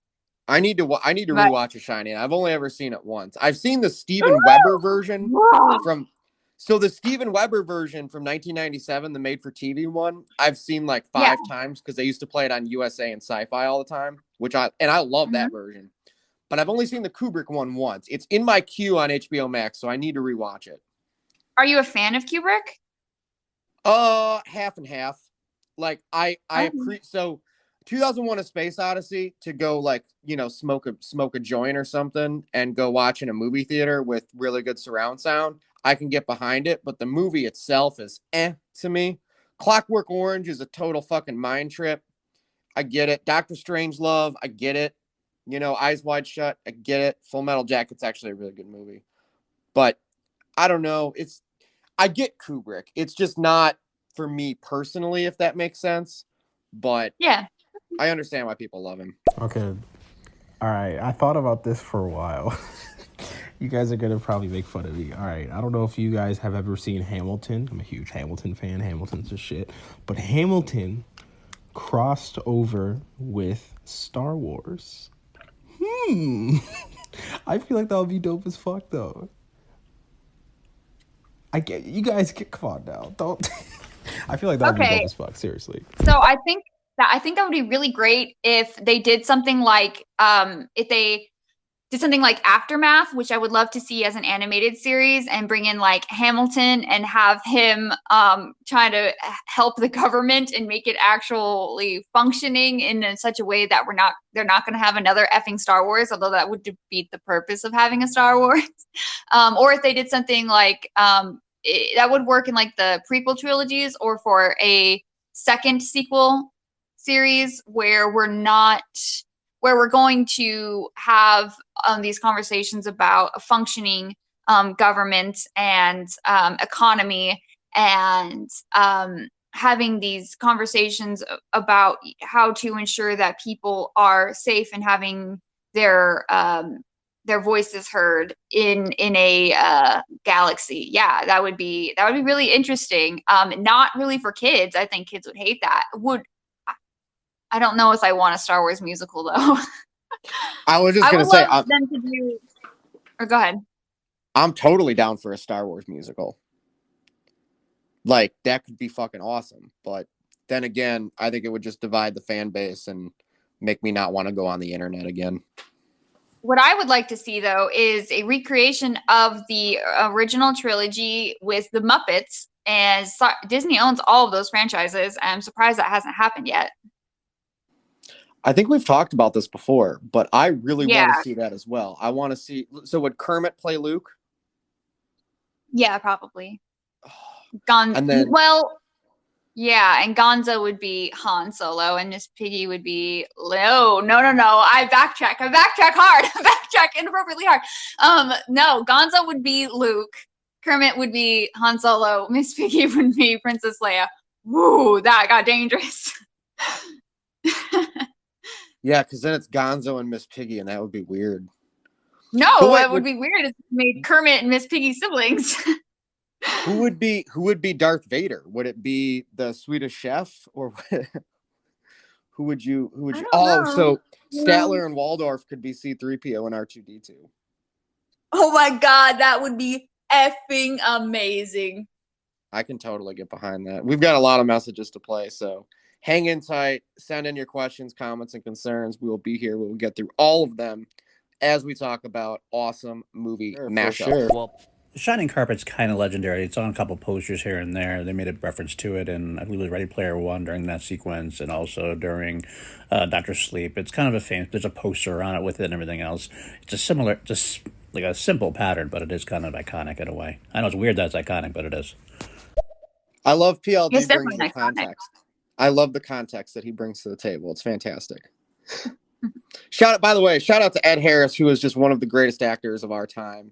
I need to rewatch The Shining. I've only ever seen it once. I've seen the Steven Weber version the Steven Weber version from 1997, the made-for-TV one. I've seen like 5 times because they used to play it on USA and Sci-Fi all the time, I love that version. But I've only seen the Kubrick one once. It's in my queue on HBO Max, so I need to rewatch it. Are you a fan of Kubrick? Half and half. Like I 2001: A Space Odyssey, to go smoke a joint or something and go watch in a movie theater with really good surround sound, I can get behind it, but the movie itself is to me. Clockwork Orange is a total fucking mind trip. I get it. Doctor Strangelove, I get it. Eyes Wide Shut, I get it. Full Metal Jacket's actually a really good movie. But I don't know. I get Kubrick. It's just not for me personally, if that makes sense. But yeah, I understand why people love him. Okay. All right. I thought about this for a while. You guys are gonna probably make fun of me. All right, I don't know if you guys have ever seen Hamilton. I'm a huge Hamilton fan. Hamilton's just shit. But Hamilton crossed over with Star Wars. I feel like that would be dope as fuck, though. I get you guys. Come on now, don't. I feel like that would be dope as fuck. Seriously. So I think that would be really great if they did something like Aftermath, which I would love to see as an animated series, and bring in like Hamilton and have him trying to help the government and make it actually functioning in such a way that they're not going to have another effing Star Wars, although that would defeat the purpose of having a Star Wars. Or if they did something like that would work in like the prequel trilogies, or for a second sequel series where we're going to have these conversations about a functioning government and economy, and having these conversations about how to ensure that people are safe and having their voices heard in a galaxy. Yeah, that would be really interesting. Not really for kids. I think kids would hate that. I don't know if I want a Star Wars musical though. I was just gonna say, them to do. Or go ahead. I'm totally down for a Star Wars musical. Like, that could be fucking awesome. But then again, I think it would just divide the fan base and make me not want to go on the internet again. What I would like to see, though, is a recreation of the original trilogy with the Muppets. And Disney owns all of those franchises. I'm surprised that hasn't happened yet. I think we've talked about this before, but I really want to see that as well. I want to see. So would Kermit play Luke? Yeah, probably. And Gonzo would be Han Solo, and Miss Piggy would be no. I backtrack hard. I backtrack inappropriately hard. No, Gonzo would be Luke. Kermit would be Han Solo. Miss Piggy would be Princess Leia. Woo, that got dangerous. Yeah, because then it's Gonzo and Miss Piggy, and that would be weird. No, it would be weird if we made Kermit and Miss Piggy siblings. Who would be Darth Vader? Would it be the Swedish Chef, or who would you? So Statler and Waldorf could be C-3PO and R2-D2. Oh my god, that would be effing amazing. I can totally get behind that. We've got a lot of messages to play, so hang in tight. Send in your questions, comments, and concerns. We will be here. We will get through all of them as we talk about awesome movie mashups. Sure. Well, Shining Carpet's kind of legendary. It's on a couple posters here and there. They made a reference to it, and I believe it was Ready Player One during that sequence, and also during Dr. Sleep. It's kind of a famous. There's a poster on it with it and everything else. It's a similar, just like a simple pattern, but it is kind of iconic in a way. I know it's weird that it's iconic, but it is. I love PLD brings the context. I love the context that he brings to the table. It's fantastic. Shout out to Ed Harris, who is just one of the greatest actors of our time.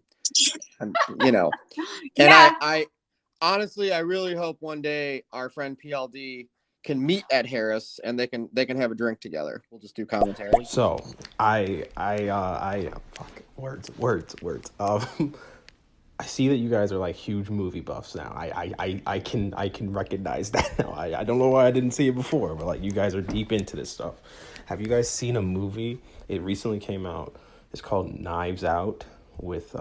And, and I honestly, I really hope one day our friend PLD can meet Ed Harris and they can have a drink together. We'll just do commentary. So I see that you guys are like huge movie buffs now. I can recognize that now. I don't know why I didn't see it before, but like you guys are deep into this stuff. Have you guys seen a movie? It recently came out. It's called Knives Out with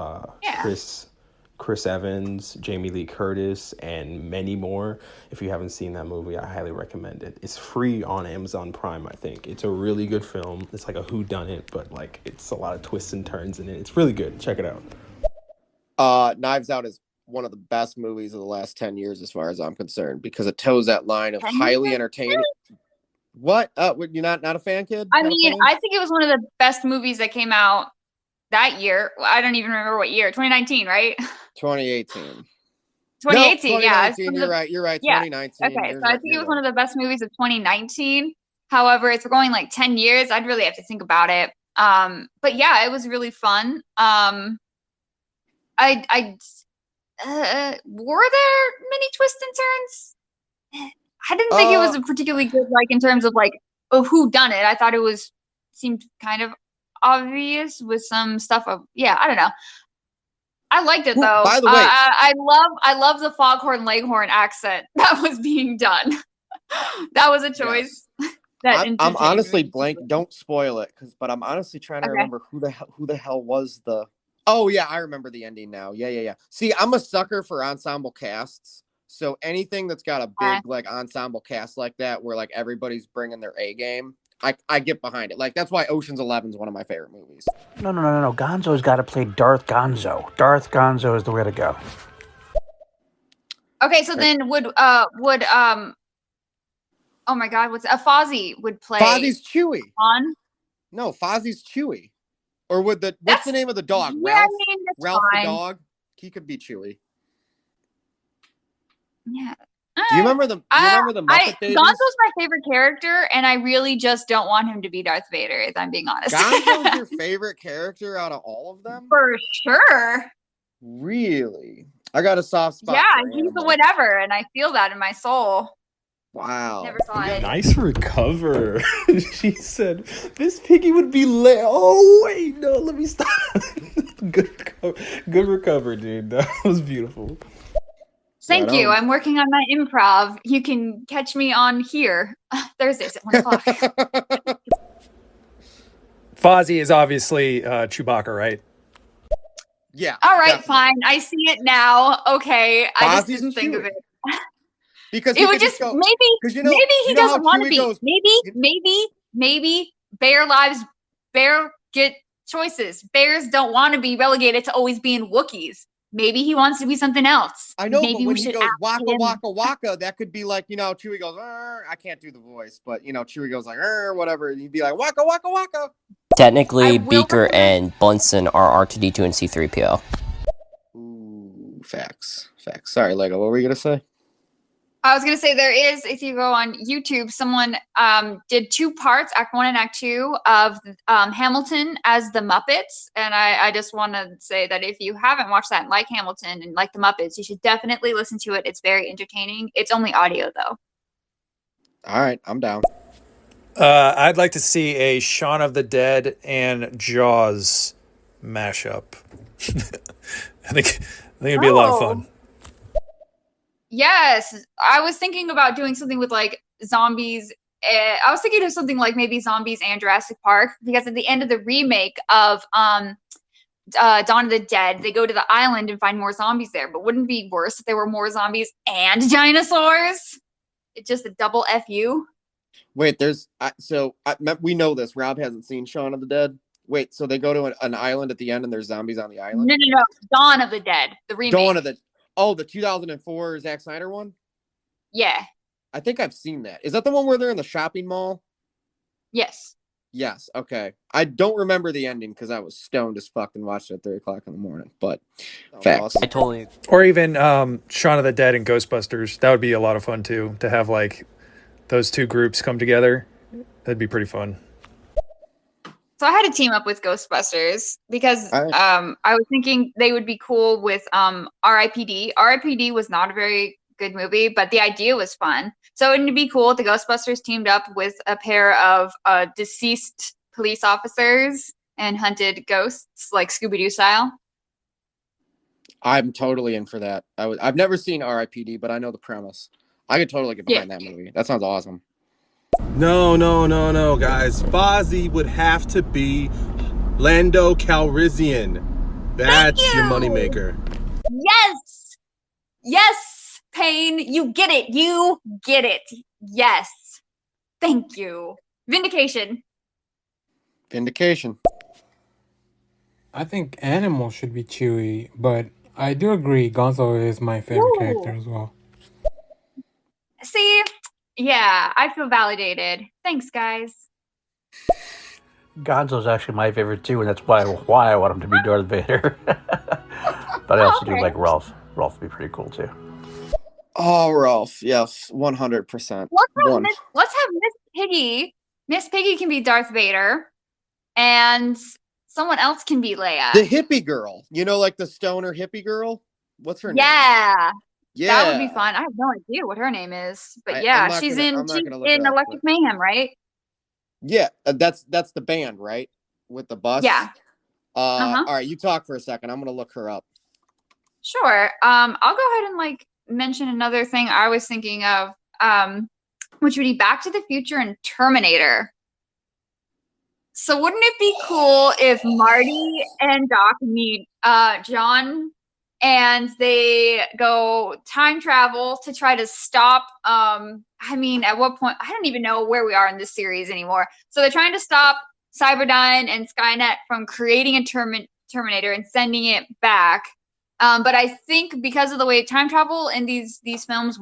Chris Evans, Jamie Lee Curtis, and many more. If you haven't seen that movie, I highly recommend it. It's free on Amazon Prime, I think. It's a really good film. It's like a whodunit, but like it's a lot of twists and turns in it. It's really good. Check it out. Knives Out is one of the best movies of the last 10 years as far as I'm concerned, because it toes that line of highly entertaining. What? You're not a fan, kid? I think it was one of the best movies that came out that year. I don't even remember what year. 2019, right? 2018. 2018, no, 2019, yeah. You're right. Yeah. 2019. Okay, so I think it was one of the best movies of 2019. However, if we're going like 10 years, I'd really have to think about it. But yeah, it was really fun. Were there many twists and turns? I didn't think it was a particularly good, like, in terms of like who done it. I thought it seemed kind of obvious with some stuff of, I don't know. I liked it though. By the way, I love the Foghorn Leghorn accent that was being done. That was a choice. Yes. I'm honestly blank. Don't spoil it, but I'm honestly trying to remember who the hell was the. Oh yeah, I remember the ending now. Yeah. See, I'm a sucker for ensemble casts. So anything that's got a big like ensemble cast like that, where like everybody's bringing their A game, I get behind it. Like that's why Ocean's 11 is one of my favorite movies. No. Gonzo's got to play Darth Gonzo. Darth Gonzo is the way to go. Okay, so then would oh my God, Fozzie would play? Fozzie's Chewie. No, Fozzie's Chewie. Or what's the name of the dog? Yeah, Ralph. I mean, Ralph fine. the dog. He could be Chewie. Yeah. Do you remember the Muppet Babies? Gonzo's my favorite character, and I really just don't want him to be Darth Vader, if I'm being honest. Gonzo's your favorite character out of all of them? For sure. Really? I got a soft spot. Yeah, he's a whatever, and I feel that in my soul. Wow. Never saw it. Nice recover. She said, this piggy would be lit. Oh, wait, no, let me stop. Good recover, dude. That was beautiful. Thank you. I'm working on my improv. You can catch me on here Thursdays at 1 o'clock. Fozzie is obviously Chewbacca, right? Yeah. All right, fine. I see it now. Okay. I just didn't think of it. Because it would just maybe he doesn't want to be. Maybe bear get choices. Bears don't want to be relegated to always being Wookiees. Maybe he wants to be something else. I know, maybe but when he goes waka waka waka, that could be like, Chewie goes, I can't do the voice, but Chewie goes like, whatever, and he'd be like, waka waka waka. Technically, Beaker and Bunsen are R2D2 and C3PO. Ooh, facts. Sorry, Lego. What were you gonna say? I was going to say there is, if you go on YouTube, someone did 2 parts, Act 1 and Act 2, of Hamilton as the Muppets. And I just want to say that if you haven't watched that and like Hamilton and like the Muppets, you should definitely listen to it. It's very entertaining. It's only audio, though. All right, I'm down. I'd like to see a Shaun of the Dead and Jaws mashup. I think it'd be a lot of fun. Yes, I was thinking about doing something with like zombies. I was thinking of something like maybe zombies and Jurassic Park, because at the end of the remake of Dawn of the Dead, they go to the island and find more zombies there. But wouldn't it be worse if there were more zombies and dinosaurs? It's just a double FU. Wait, we know this. Rob hasn't seen Shaun of the Dead. Wait, so they go to an island at the end and there's zombies on the island? No. Dawn of the Dead, the remake. The 2004 Zack Snyder one? Yeah. I think I've seen that. Is that the one where they're in the shopping mall? Yes. Yes, okay. I don't remember the ending because I was stoned as fuck and watched it at 3 o'clock in the morning, but facts. I totally... Or even Shaun of the Dead and Ghostbusters. That would be a lot of fun, too, to have, like, those 2 groups come together. That'd be pretty fun. So I had to team up with Ghostbusters because I was thinking they would be cool with R.I.P.D. R.I.P.D. was not a very good movie, but the idea was fun. So it would be cool if the Ghostbusters teamed up with a pair of deceased police officers and hunted ghosts, like Scooby-Doo style. I'm totally in for that. I've never seen R.I.P.D., but I know the premise. I could totally get behind that movie. That sounds awesome. No, guys. Fozzie would have to be Lando Calrissian. That's your moneymaker. Yes, Payne. You get it. Yes. Thank you. Vindication. I think Animal should be Chewie, but I do agree Gonzo is my favorite character as well. See? Yeah, I feel validated. Thanks, guys. Gonzo's actually my favorite too, and that's why I want him to be Darth Vader. But I also do like Ralph. Ralph would be pretty cool too. Oh, Ralph, yes, 100%. Let's have Miss Piggy. Miss Piggy can be Darth Vader, and someone else can be Leia. The hippie girl, like the stoner hippie girl. What's her name? Yeah, that would be fun. I have no idea what her name is, but she's in Electric Mayhem, right? Yeah, that's the band, right? With the bus. Yeah. All right, you talk for a second. I'm gonna look her up. Sure. I'll go ahead and like mention another thing I was thinking of, which would be Back to the Future and Terminator. So wouldn't it be cool if Marty and Doc meet John and they go time travel to try to stop I mean, at what point, I don't even know where we are in this series anymore. So they're trying to stop Cyberdyne and Skynet from creating a Terminator and sending it back. But I think because of the way time travel in these films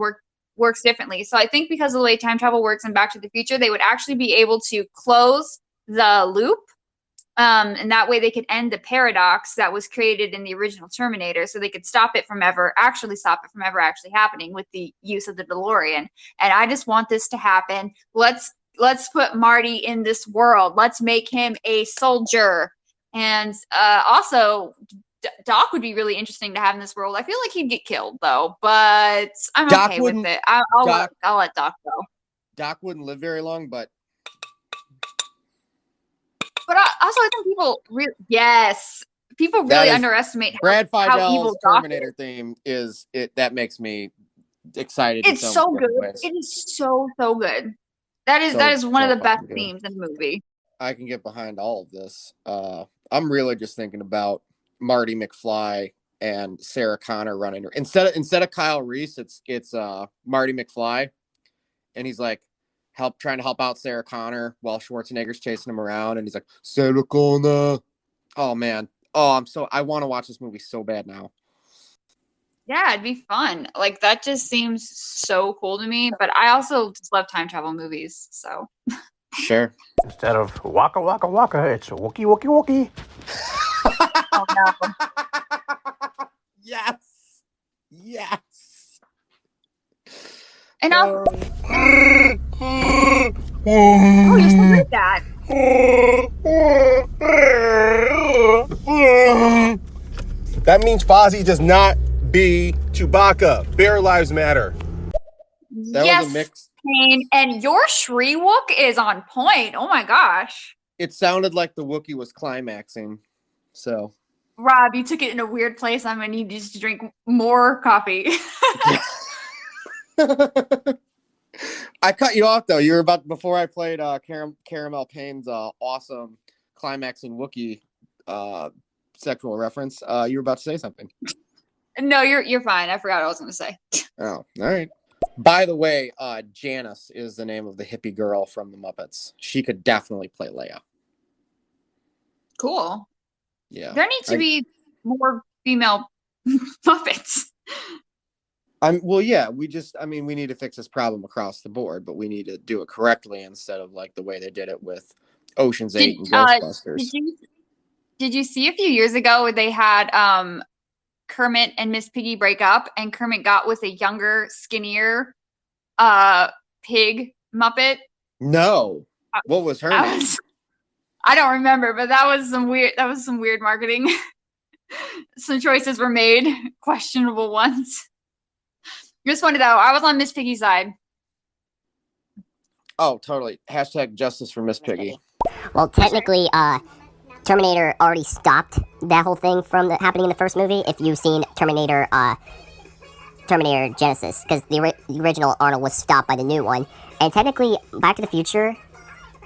works differently. So I think because of the way time travel works in Back to the Future, they would actually be able to close the loop. And that way they could end the paradox that was created in the original Terminator, so they could stop it from ever actually happening with the use of the DeLorean. And I just want this to happen. Let's put Marty in this world. Let's make him a soldier. And also, Doc would be really interesting to have in this world. I feel like he'd get killed though, but I'm okay with it. I'll let Doc go. Doc wouldn't live very long, but I think people really underestimate Brad how evil Feigel's Terminator theme is. That makes me excited. It's so good. It is so good. That is one of the best themes in the movie. I can get behind all of this. I'm really just thinking about Marty McFly and Sarah Connor running. Instead of Kyle Reese, it's Marty McFly, and he's like trying to help out Sarah Connor while Schwarzenegger's chasing him around, and he's like, Sarah Connor. Oh man. Oh, I want to watch this movie so bad now. Yeah, it'd be fun. Like, that just seems so cool to me, but I also just love time travel movies, so. Sure. Instead of waka waka waka, it's wookie wookie wookie. Oh no. Yes. And I'll oh, you're so good at that. That means Fozzie does not be Chewbacca. Bear lives matter. That was a mix. Kane, and your Shriwook is on point. Oh my gosh. It sounded like the Wookiee was climaxing. So, Rob, you took it in a weird place. I'm gonna need you to drink more coffee. I cut you off though. You were about before I played Caramel Payne's awesome climaxing Wookiee sexual reference. You were about to say something. No, you're fine. I forgot what I was going to say. Oh, all right. By the way, Janice is the name of the hippie girl from the Muppets. She could definitely play Leia. Cool. Yeah. There needs to be more female Muppets. Well, yeah, we need to fix this problem across the board, but we need to do it correctly instead of like the way they did it with Ocean's 8 and Ghostbusters. Did you see a few years ago where they had Kermit and Miss Piggy break up, and Kermit got with a younger, skinnier pig Muppet? No. What was her name? I don't remember, but that was some weird marketing. Some choices were made, questionable ones. Just wanted to know, I was on Miss Piggy's side. Oh, totally. # justice for Miss Piggy. Well, technically, Terminator already stopped that whole thing from happening in the first movie. If you've seen Terminator Genesis, because the original Arnold was stopped by the new one, and technically, Back to the Future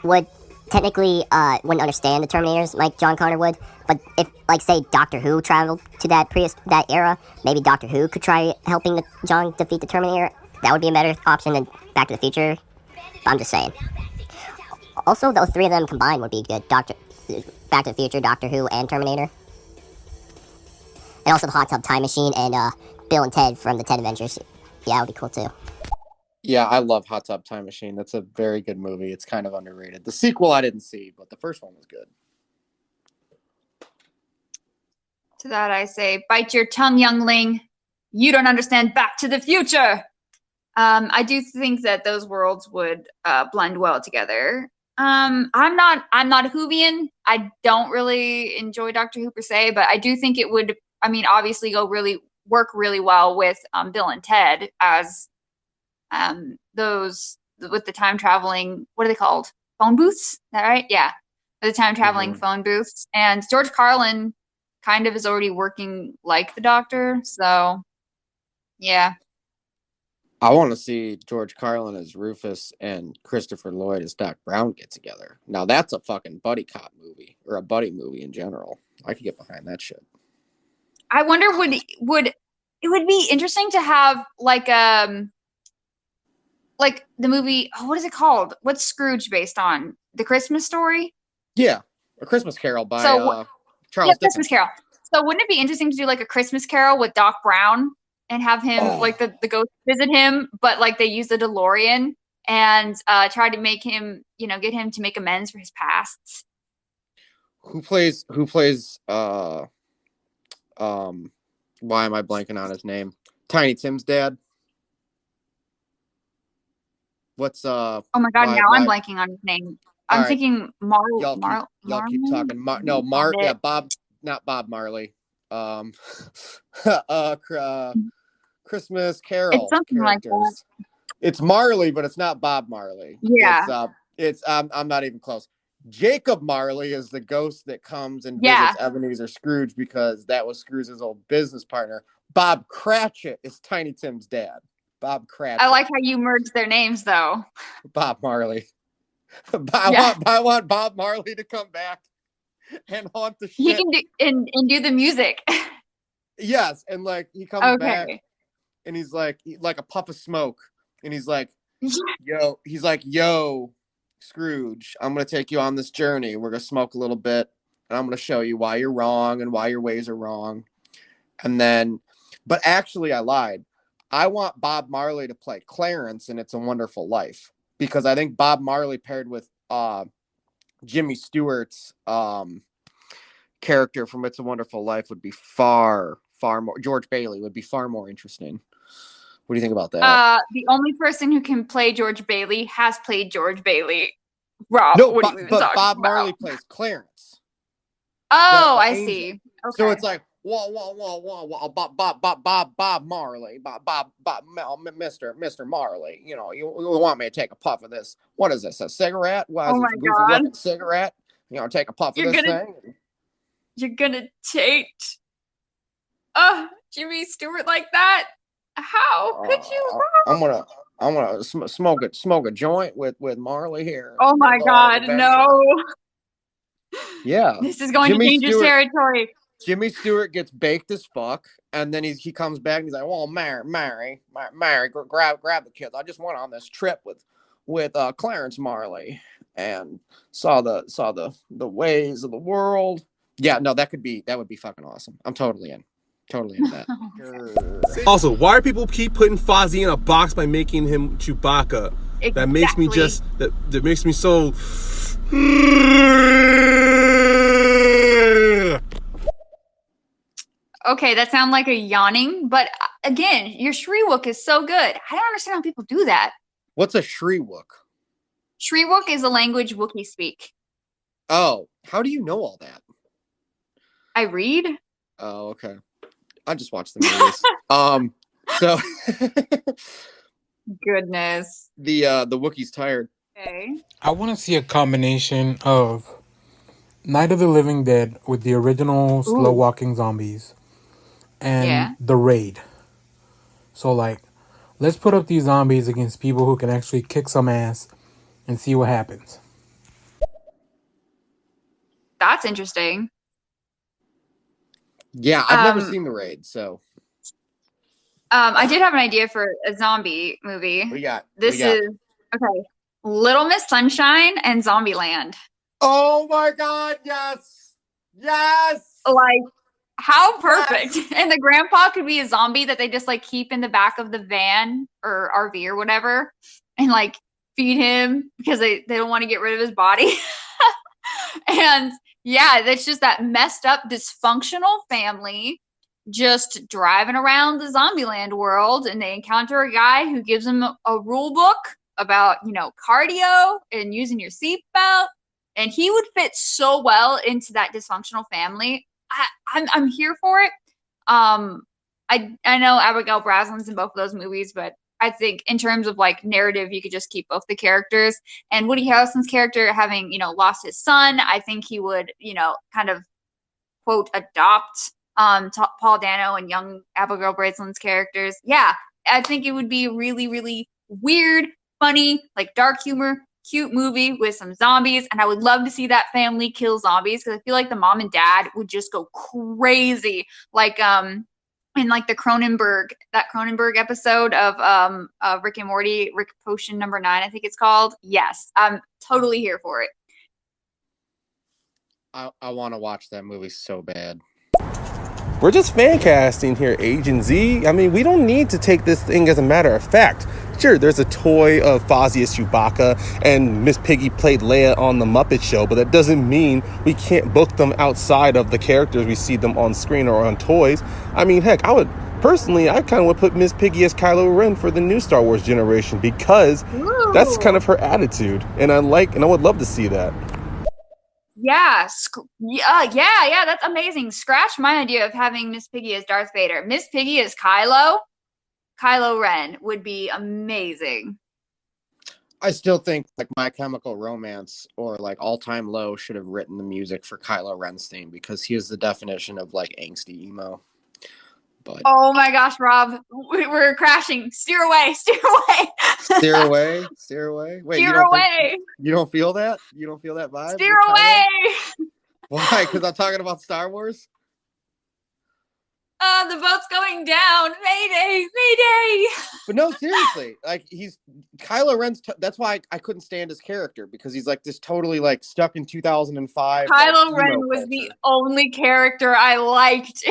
wouldn't understand the Terminators like John Connor would. But if, like, say, Doctor Who traveled to that era, maybe Doctor Who could try helping John defeat the Terminator. That would be a better option than Back to the Future. But I'm just saying. Also, those three of them combined would be good. Back to the Future, Doctor Who, and Terminator. And also the Hot Tub Time Machine and Bill and Ted from the Ted Adventures. Yeah, that would be cool too. Yeah, I love Hot Tub Time Machine. That's a very good movie. It's kind of underrated. The sequel I didn't see, but the first one was good. To that I say, bite your tongue, youngling. You don't understand Back to the Future. I do think that those worlds would blend well together. I'm not a Whovian. I don't really enjoy Doctor Who per se, but I do think it would, obviously work really well with Bill and Ted as those with the time traveling, what are they called? Phone booths? Is that right? Yeah. The time traveling phone booths. And George Carlin kind of is already working like the Doctor. So, yeah. I want to see George Carlin as Rufus and Christopher Lloyd as Doc Brown get together. Now that's a fucking buddy cop movie, or a buddy movie in general. I could get behind that shit. I wonder would it would be interesting to have like the movie, what is it called? What's Scrooge based on? The Christmas Story? Yeah, A Christmas Carol by Charles Dickens. Christmas Carol. So wouldn't it be interesting to do like a Christmas Carol with Doc Brown and have him like the ghost visit him, but like they use the DeLorean and try to make him, get him to make amends for his past. Who plays why am I blanking on his name? Tiny Tim's dad. What's oh my god, now I'm blanking on his name. I'm thinking Marley. Y'all keep talking. Not Bob Marley. Christmas Carol. It's something like that. It's Marley, but it's not Bob Marley. Yeah. I'm not even close. Jacob Marley is the ghost that comes and visits Ebenezer Scrooge because that was Scrooge's old business partner. Bob Cratchit is Tiny Tim's dad. Bob Cratchit. I like how you merged their names, though. Bob Marley. I want Bob Marley to come back and haunt the shit. He can do and do the music. Yes, and like he comes back and he's like a puff of smoke, and he's like, yo, Scrooge, I'm gonna take you on this journey. We're gonna smoke a little bit, and I'm gonna show you why you're wrong and why your ways are wrong. And then, but actually, I lied. I want Bob Marley to play Clarence in It's a Wonderful Life, because I think Bob Marley paired with Jimmy Stewart's character from It's a Wonderful Life would be far more. George Bailey would be far more interesting. What do you think about that? The only person who can play George Bailey has played George Bailey. Rob, no, what are you even talking Bob about? Marley plays Clarence. Oh, I see. Okay. So it's like, Bob Marley, Mr. Marley. You want me to take a puff of this? What is this? A cigarette? Oh my god, cigarette! Take a puff of this thing. You're gonna take Jimmy Stewart like that? How could you? I'm gonna smoke a joint with Marley here. Oh my god, no! Yeah, this is going to change your territory. Jimmy Stewart gets baked as fuck, and then he comes back and he's like, "Well, Mary, grab the kids. I just went on this trip with Clarence Marley and saw the ways of the world." Yeah, no, that would be fucking awesome. I'm totally in that. Also, why do people keep putting Fozzie in a box by making him Chewbacca? Exactly. That makes me that makes me so. Okay, that sounds like a yawning, but again, your Shriwook is so good. I don't understand how people do that. What's a Shriwook? Shriwook is a language Wookiees speak. Oh, how do you know all that? I read. Oh, okay. I just watched the movies. So goodness. The Wookiee's tired. Okay. I want to see a combination of Night of the Living Dead with the original slow walking zombies and the Raid. So like, let's put up these zombies against people who can actually kick some ass and see what happens. That's interesting. Yeah, I've never seen the Raid, so. I did have an idea for a zombie movie. This is Little Miss Sunshine and Zombieland. Oh my god, yes! Yes! Like, how perfect. Yes. And the grandpa could be a zombie that they just like keep in the back of the van or RV or whatever and like feed him because they don't want to get rid of his body. And yeah, that's just that messed up, dysfunctional family just driving around the Zombieland world, and they encounter a guy who gives them a rule book about, cardio and using your seatbelt, and he would fit so well into that dysfunctional family. I'm here for it. I know Abigail Breslin's in both of those movies, but I think in terms of like narrative, you could just keep both the characters. And Woody Harrelson's character having, lost his son, I think he would, kind of quote adopt Paul Dano and young Abigail Breslин's characters. Yeah, I think it would be a really, really weird, funny, like dark humor, cute movie with some zombies, and I would love to see that family kill zombies because I feel like the mom and dad would just go crazy, like in like the Cronenberg episode of Rick and Morty, Rick Potion number 9, I think it's called. Yes, I'm totally here for it. I want to watch that movie so bad. We're just fan casting here, Agent Z. I mean, we don't need to take this thing as a matter of fact. Sure, there's a toy of Fozzie as Chewbacca, and Miss Piggy played Leia on the Muppet Show, but that doesn't mean we can't book them outside of the characters we see them on screen or on toys. I mean, heck, I kind of would put Miss Piggy as Kylo Ren for the new Star Wars generation because that's kind of her attitude, and I would love to see that. Yeah, yeah, that's amazing. Scratch my idea of having Miss Piggy as Darth Vader. Miss Piggy as Kylo Ren would be amazing. I still think like My Chemical Romance or like All Time Low should have written the music for Kylo Ren's theme because he is the definition of like angsty emo. But oh my gosh, Rob, we're crashing. Steer away. Steer away. Wait, steer away. You don't feel that? You don't feel that vibe? Steer away. Why? Because I'm talking about Star Wars? The boat's going down. Mayday. But no, seriously, like Kylo Ren's. That's why I couldn't stand his character because he's like this totally like stuck in 2005. Kylo Ren was the only character I liked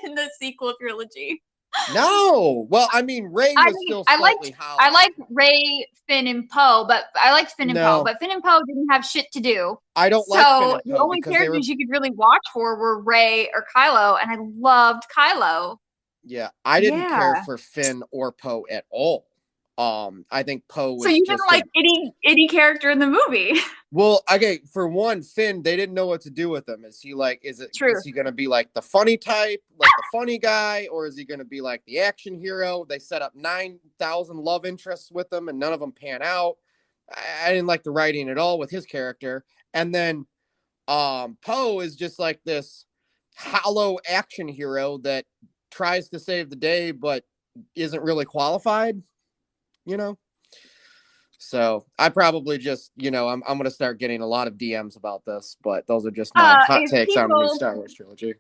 in the sequel trilogy. No, well, I mean, Rey was still slightly hollow. I like Rey, Finn, and Poe, but I liked Finn and Poe, but Finn and Poe didn't have shit to do. I don't like Finn and Poe. So the only characters you could really watch for were Rey or Kylo, and I loved Kylo. Yeah, I didn't care for Finn or Poe at all. I think Poe was. So you didn't like any character in the movie? Well, okay, for one, Finn, they didn't know what to do with him. Is he gonna be like the funny type, like the funny guy, or is he gonna be like the action hero? They set up 9,000 love interests with him, and none of them pan out. I didn't like the writing at all with his character. And then Poe is just like this hollow action hero that tries to save the day, but isn't really qualified. So I probably just, I'm going to start getting a lot of DMs about this, but those are just my hot takes on the new Star Wars trilogy.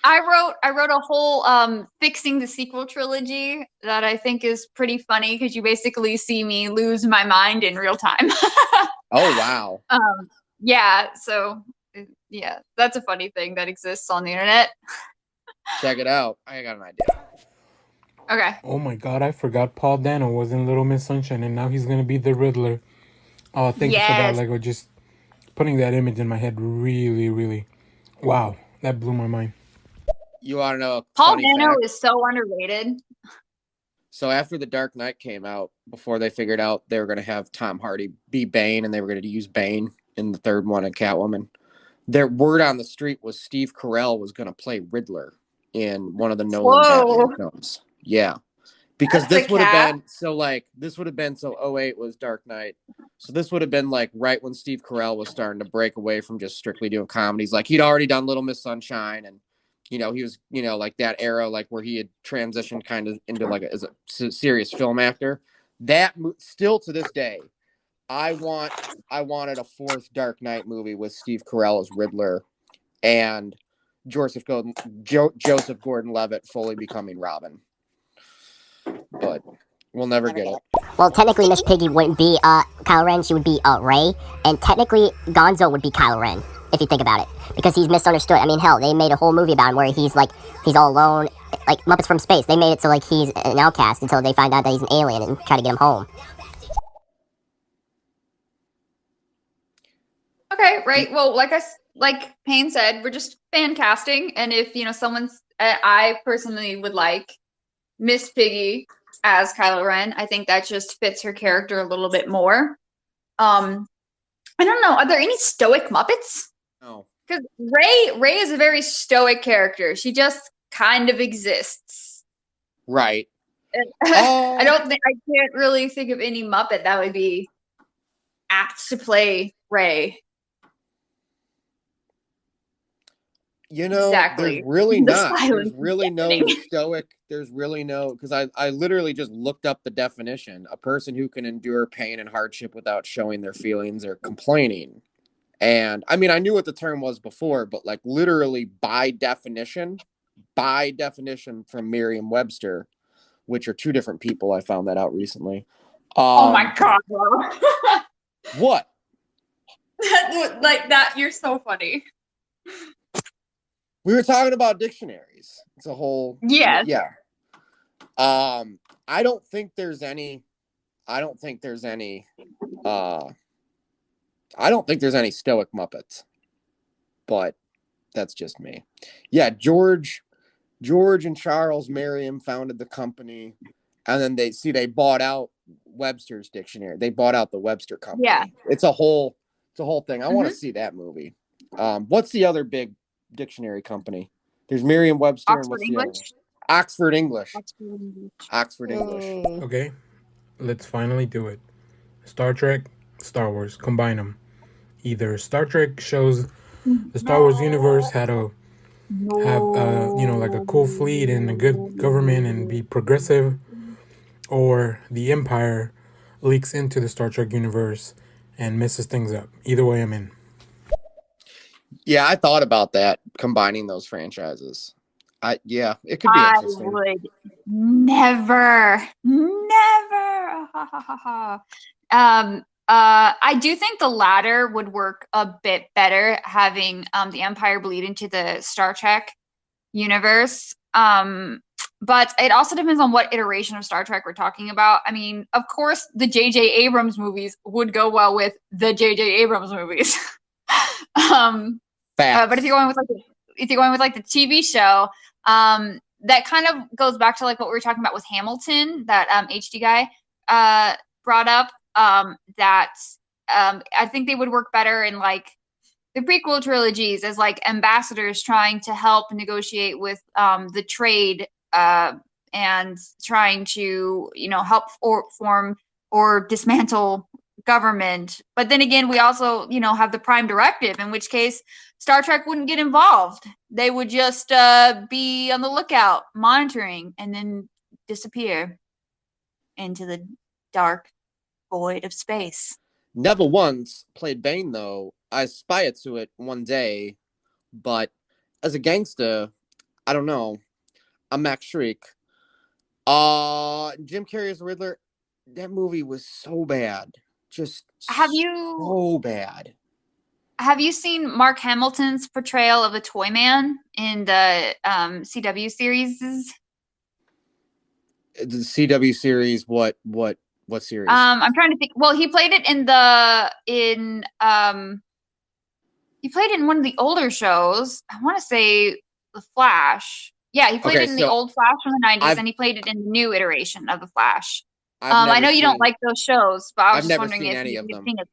I wrote a whole fixing the sequel trilogy that I think is pretty funny because you basically see me lose my mind in real time. Oh, wow. Yeah. So yeah, that's a funny thing that exists on the internet. Check it out. I got an idea. Okay. Oh my God, I forgot Paul Dano was in Little Miss Sunshine, and now he's gonna be the Riddler. Oh, thank you for that, Lego. Just putting that image in my head, really, really, wow, that blew my mind. You want to know? Paul Dano is so underrated. So after The Dark Knight came out, before they figured out they were going to have Tom Hardy be Bane, and they were going to use Bane in the third one at Catwoman, their word on the street was Steve Carell was going to play Riddler in one of the Nolan Batman films. Yeah, because this would have been so 2008 was Dark Knight, so this would have been like right when Steve Carell was starting to break away from just strictly doing comedies. Like he'd already done Little Miss Sunshine, and he was like that era, like where he had transitioned kind of into like as a serious film actor. That still to this day, I wanted a fourth Dark Knight movie with Steve Carell as Riddler, and Joseph Gordon-Levitt fully becoming Robin. But we'll never get it. Well, technically, Miss Piggy wouldn't be Kylo Ren. She would be Rey. And technically, Gonzo would be Kylo Ren, if you think about it. Because he's misunderstood. I mean, hell, they made a whole movie about him where he's all alone. Like Muppets from Space. They made it so like he's an outcast until they find out that he's an alien and try to get him home. Okay, right. Well, like Payne said, we're just fan casting. And if, I personally would like Miss Piggy as Kylo Ren. I think that just fits her character a little bit more. I don't know. Are there any stoic Muppets? No. Because Rey is a very stoic character. She just kind of exists. Right. I can't really think of any Muppet that would be apt to play Rey. You know, Exactly. there's really The not. There's silence is really no deafening. stoic. There's really no, because I literally just looked up the definition. A person who can endure pain and hardship without showing their feelings or complaining. And I mean, I knew what the term was before, but like literally by definition from Merriam-Webster, which are two different people. I found that out recently. Oh my God, bro. What? Like that, you're so funny. We were talking about dictionaries. It's a whole Yes. Yeah. I don't think there's any stoic Muppets. But that's just me. Yeah, George and Charles Merriam founded the company, and then they bought out Webster's dictionary. They bought out the Webster company. Yeah. It's a whole thing. I want to see that movie. What's the other big dictionary company? There's Merriam-Webster and what's the other one? Oxford English. Oxford English. Okay, let's finally do it. Star Trek, Star Wars, combine them. Either Star Trek shows the Star Wars universe how to have like a cool fleet and a good government and be progressive, or the Empire leaks into the Star Trek universe and messes things up. Either way, I'm in. Yeah, I thought about that, combining those franchises. It could be interesting. I would never. I do think the latter would work a bit better, having the Empire bleed into the Star Trek universe. But it also depends on what iteration of Star Trek we're talking about. I mean, of course, the J.J. Abrams movies would go well with the J.J. Abrams movies. But if you're going with the TV show, that kind of goes back to like what we were talking about with Hamilton, that HD guy brought up. That I think they would work better in like the prequel trilogies as like ambassadors trying to help negotiate with the trade and trying to help form or dismantle government. But then again, we also have the Prime Directive, in which case Star Trek wouldn't get involved. They would just be on the lookout, monitoring, and then disappear into the dark void of space. Never once played Bane, though. I aspire to it one day, but as a gangster, I don't know. I'm Max Shriek. Jim Carrey's Riddler, that movie was so bad. Just so bad. Have you seen Mark Hamilton's portrayal of the Toy Man in the CW series? The CW series, what series? I'm trying to think. Well, he played it in he played it in one of the older shows. I want to say The Flash. Yeah, he played it in the old Flash from the 90s, and he played it in the new iteration of The Flash. I know you don't like those shows, but I was just wondering if you've seen it.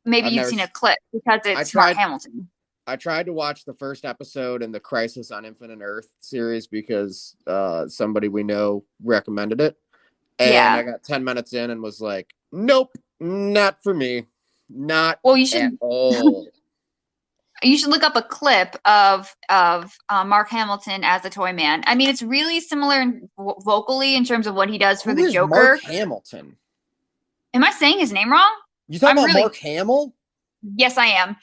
Maybe you've seen a clip because it's Mark Hamilton. I tried to watch the first episode in the Crisis on Infinite Earth series because somebody we know recommended it. And I got 10 minutes in and was like, nope, not for me. Not at all. You should look up a clip of Mark Hamilton as the Toy Man. I mean, it's really similar vocally in terms of what he does for the Joker. Mark Hamilton? Am I saying his name wrong? You talking about Mark Hamill? Yes, I am.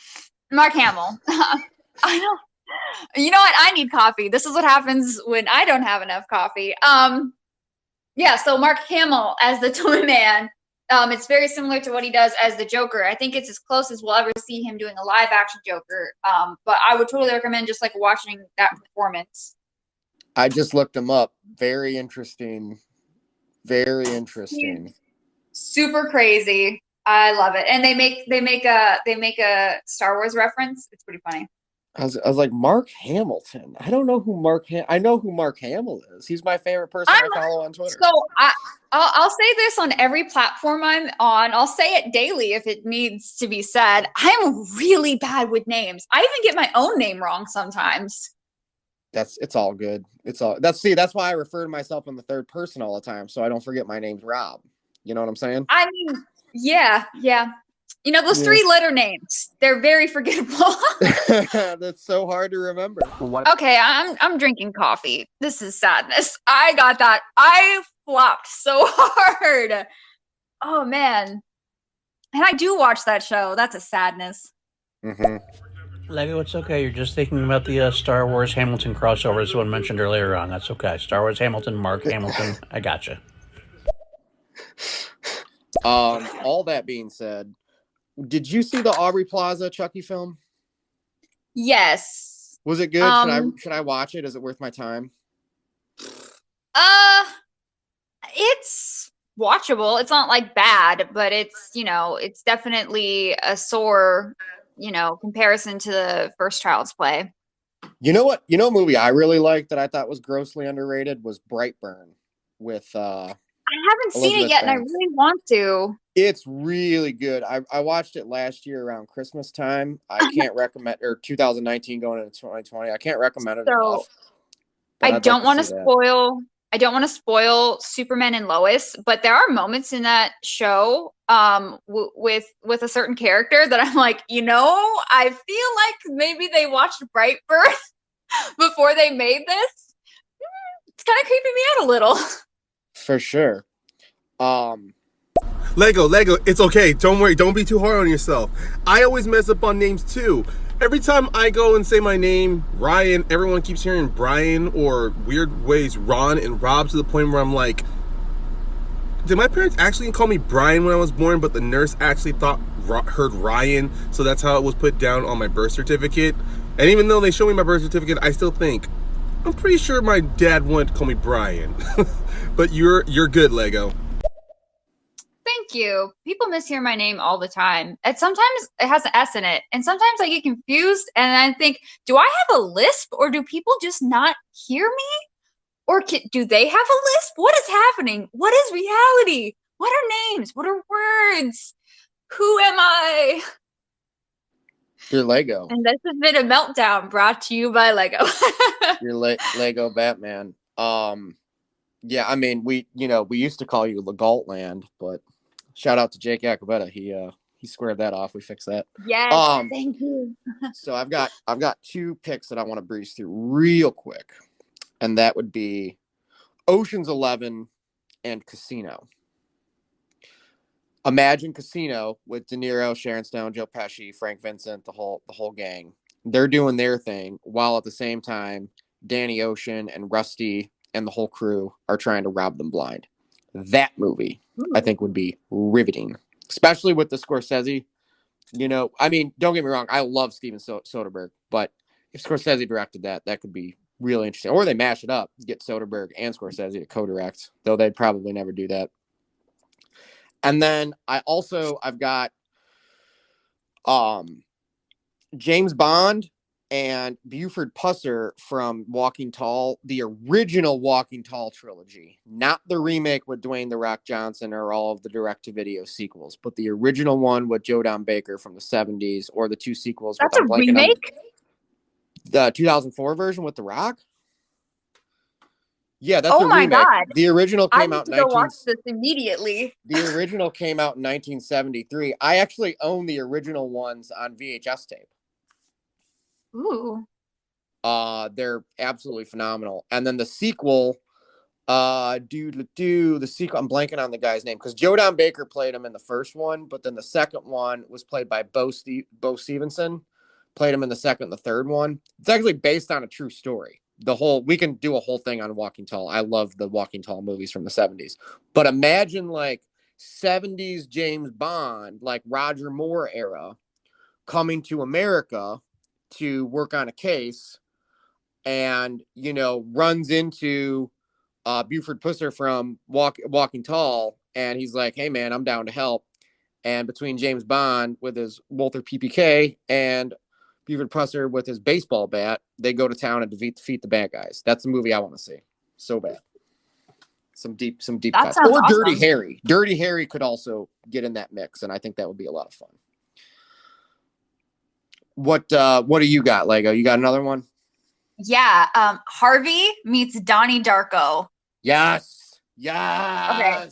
Mark Hamill. I know. You know what? I need coffee. This is what happens when I don't have enough coffee. Yeah, so Mark Hamill as the Toy Man. It's very similar to what he does as the Joker. I think it's as close as we'll ever see him doing a live action Joker. But I would totally recommend just like watching that performance. I just looked him up. Very interesting. Very interesting. Super crazy. I love it. And they make a Star Wars reference. It's pretty funny. I was like, Mark Hamilton. I don't know who I know who Mark Hamill is. He's my favorite person I follow on Twitter. So I'll say this on every platform I'm on. I'll say it daily if it needs to be said. I'm really bad with names. I even get my own name wrong sometimes. It's all good. That's why I refer to myself in the third person all the time, so I don't forget my name's Rob. You know what I'm saying? I mean, yeah. You know, those 3-letter names, they're very forgettable. That's so hard to remember. Okay, I'm drinking coffee. This is sadness. I got that. I flopped so hard. Oh, man. And I do watch that show. That's a sadness. Lego, it's okay. You're just thinking about the Star Wars Hamilton crossover, as one mentioned earlier on. That's okay. Star Wars Hamilton, Mark Hamilton. I gotcha. All that being said, did you see the Aubrey Plaza Chucky film? Yes. Was it good? Should I watch it? Is it worth my time? It's watchable. It's not like bad, but it's, you know, it's definitely a sore, you know, comparison to the first Child's Play. You know what? You know, a movie I really liked that I thought was grossly underrated was Brightburn with I haven't seen it yet, and I really want to. It's really good. I watched it last year around Christmas time. I can't recommend, or 2019 going into 2020. I can't recommend it enough. I don't want to spoil. I don't want to spoil Superman and Lois, but there are moments in that show with a certain character that I'm like, you know, I feel like maybe they watched Brightburn before they made this. It's kind of creeping me out a little. For sure. Lego, it's okay. Don't worry. Don't be too hard on yourself. I always mess up on names too. Every time I go and say my name, Ryan, everyone keeps hearing Brian or weird ways Ron and Rob, to the point where I'm like, did my parents actually call me Brian when I was born, but the nurse actually heard Ryan, so that's how it was put down on my birth certificate? And even though they show me my birth certificate, I still think, I'm pretty sure my dad wanted to call me Brian. But you're good, Lego. Thank you. People mishear my name all the time. And sometimes it has an S in it. And sometimes I get confused and I think, do I have a lisp or do people just not hear me? Or do they have a lisp? What is happening? What is reality? What are names? What are words? Who am I? You're Lego. And this has been a meltdown brought to you by Lego. You're Lego Batman. Yeah, I mean, we used to call you legaultland, but shout out to Jake Acabetta. He squared that off. We fixed that. Yes, thank you. So I've got 2 picks that I want to breeze through real quick, and that would be Ocean's 11 and Casino. Imagine Casino with De Niro, Sharon Stone, Joe Pesci, Frank Vincent, the whole gang. They're doing their thing, while at the same time, Danny Ocean and Rusty and the whole crew are trying to rob them blind. That movie, I think, would be riveting, especially with the Scorsese. You know, I mean, don't get me wrong, I love Steven Soderbergh, but if Scorsese directed that could be really interesting. Or they mash it up, get Soderbergh and Scorsese to co-direct, though they'd probably never do that. And then I've got James Bond and Buford Pusser from Walking Tall, the original Walking Tall trilogy, not the remake with Dwayne "The Rock" Johnson or all of the direct-to-video sequels, but the original one with Joe Don Baker from the 70s, or the 2 sequels. That's a remake? The 2004 version with The Rock? Yeah, that's a remake. Oh my God. The original came out in 19... watch this immediately. The original came out in 1973. I actually own the original ones on VHS tape. Ooh. They're absolutely phenomenal. And then the sequel, the sequel, I'm blanking on the guy's name, because Joe Don Baker played him in the first one, but then the second one was played by Bo Stevenson, played him in the second and the third one. It's actually based on a true story. We can do a whole thing on Walking Tall. I love the Walking Tall movies from the 70s. But imagine like 70s James Bond, like Roger Moore era, coming to America to work on a case, and, you know, runs into Buford Pusser from Walking Tall, and he's like, hey man, I'm down to help. And between James Bond with his Walther PPK and Buford Pusser with his baseball bat, they go to town and defeat the bad guys. That's the movie I want to see so bad. Some deep cuts. Or awesome. Dirty Harry. Dirty Harry could also get in that mix, and I think that would be a lot of fun. What do you got, Lego? You got another one? Yeah, Harvey meets Donnie Darko. Yes. Okay.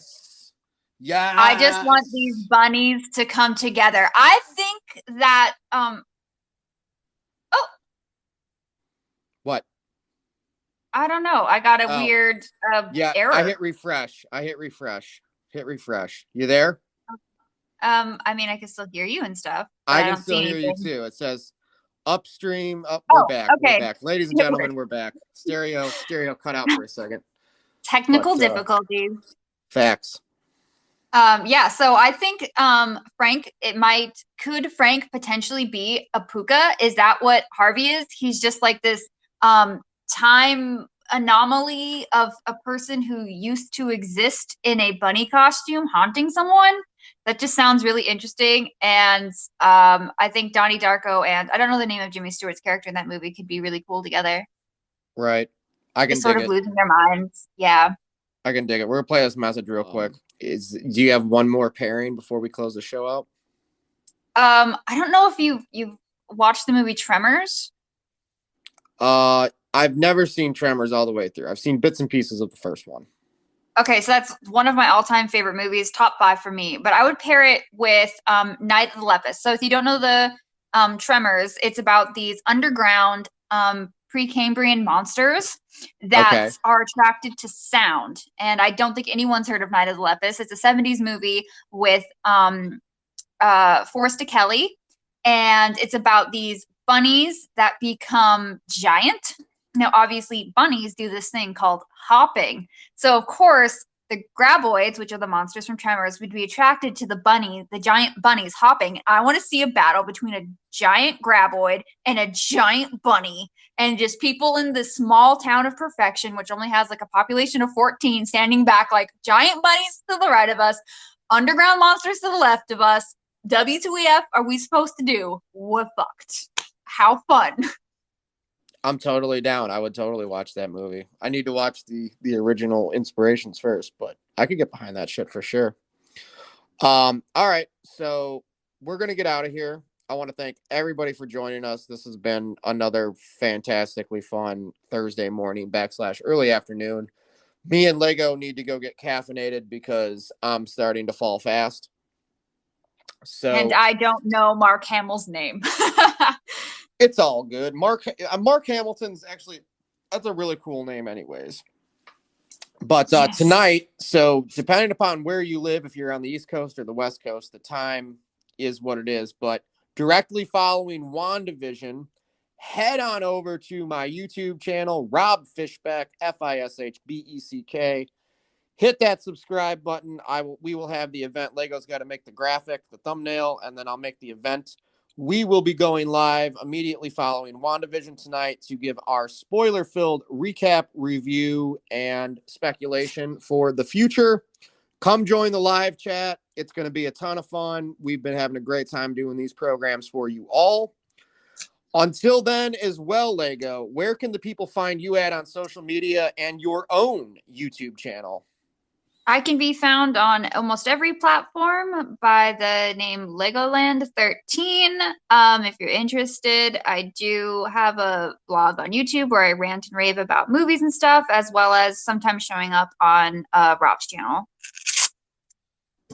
Yeah. I just want these bunnies to come together. I think that What? I don't know. I got a weird error. I hit refresh. Hit refresh. You there? I mean, I can still hear you and stuff. I can still hear you too. It says upstream. We're back. Okay. We're back. Ladies and gentlemen, we're back. Stereo cut out for a second. Technical difficulties. Facts. Yeah, so I think Frank, could Frank potentially be a puka? Is that what Harvey is? He's just like this time anomaly of a person who used to exist in a bunny costume haunting someone. That just sounds really interesting. And I think Donnie Darko and I don't know the name of Jimmy Stewart's character in that movie could be really cool together. Right. I can just sort of losing their minds. Yeah. I can dig it. We're gonna play this message real quick. Do you have one more pairing before we close the show out? I don't know if you've watched the movie Tremors. I've never seen Tremors all the way through. I've seen bits and pieces of the first one. Okay, so that's one of my all-time favorite movies, top 5 for me. But I would pair it with Night of the Lepus. So if you don't know the Tremors, it's about these underground Precambrian monsters that are attracted to sound. And I don't think anyone's heard of Night of the Lepus. It's a 70s movie with Forrest Kelly. And it's about these bunnies that become giant. Now, obviously, bunnies do this thing called hopping. So, of course, the graboids, which are the monsters from Tremors, would be attracted to the giant bunnies hopping. I want to see a battle between a giant graboid and a giant bunny, and just people in this small town of perfection, which only has like a population of 14, standing back like giant bunnies to the right of us, underground monsters to the left of us. WTF are we supposed to do? We're fucked. How fun. I'm totally down. I would totally watch that movie. I need to watch the original inspirations first, but I could get behind that shit for sure. All right, so we're going to get out of here. I want to thank everybody for joining us. This has been another fantastically fun Thursday morning / early afternoon. Me and Lego need to go get caffeinated because I'm starting to fall fast. And I don't know Mark Hamill's name. It's all good. Mark Hamilton's actually, that's a really cool name anyways. But tonight, so depending upon where you live, if you're on the East Coast or the West Coast, the time is what it is. But directly following WandaVision, head on over to my YouTube channel, Rob Fishbeck, Fishbeck. Hit that subscribe button. We will have the event. Lego's got to make the graphic, the thumbnail, and then I'll make the event. We will be going live immediately following WandaVision tonight to give our spoiler-filled recap, review, and speculation for the future. Come join the live chat. It's going to be a ton of fun. We've been having a great time doing these programs for you all. Until then as well, Lego, where can the people find you at on social media and your own YouTube channel? I can be found on almost every platform by the name LegoLand 13. If you're interested, I do have a blog on YouTube where I rant and rave about movies and stuff, as well as sometimes showing up on Rob's channel.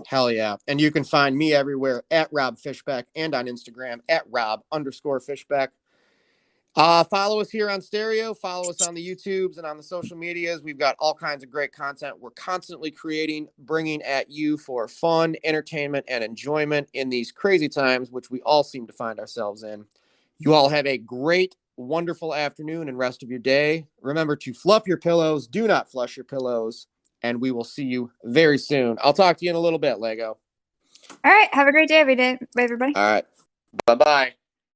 Hell yeah. And you can find me everywhere at Rob Fishbeck and on Instagram at Rob_Fishbeck. Follow us here on Stereo. Follow us on the YouTubes and on the social medias. We've got all kinds of great content we're constantly creating, bringing at you for fun, entertainment, and enjoyment in these crazy times, which we all seem to find ourselves in. You all have a great, wonderful afternoon and rest of your day. Remember to fluff your pillows. Do not flush your pillows. And we will see you very soon. I'll talk to you in a little bit, Lego. All right. Have a great day, everybody. All right. Bye-bye.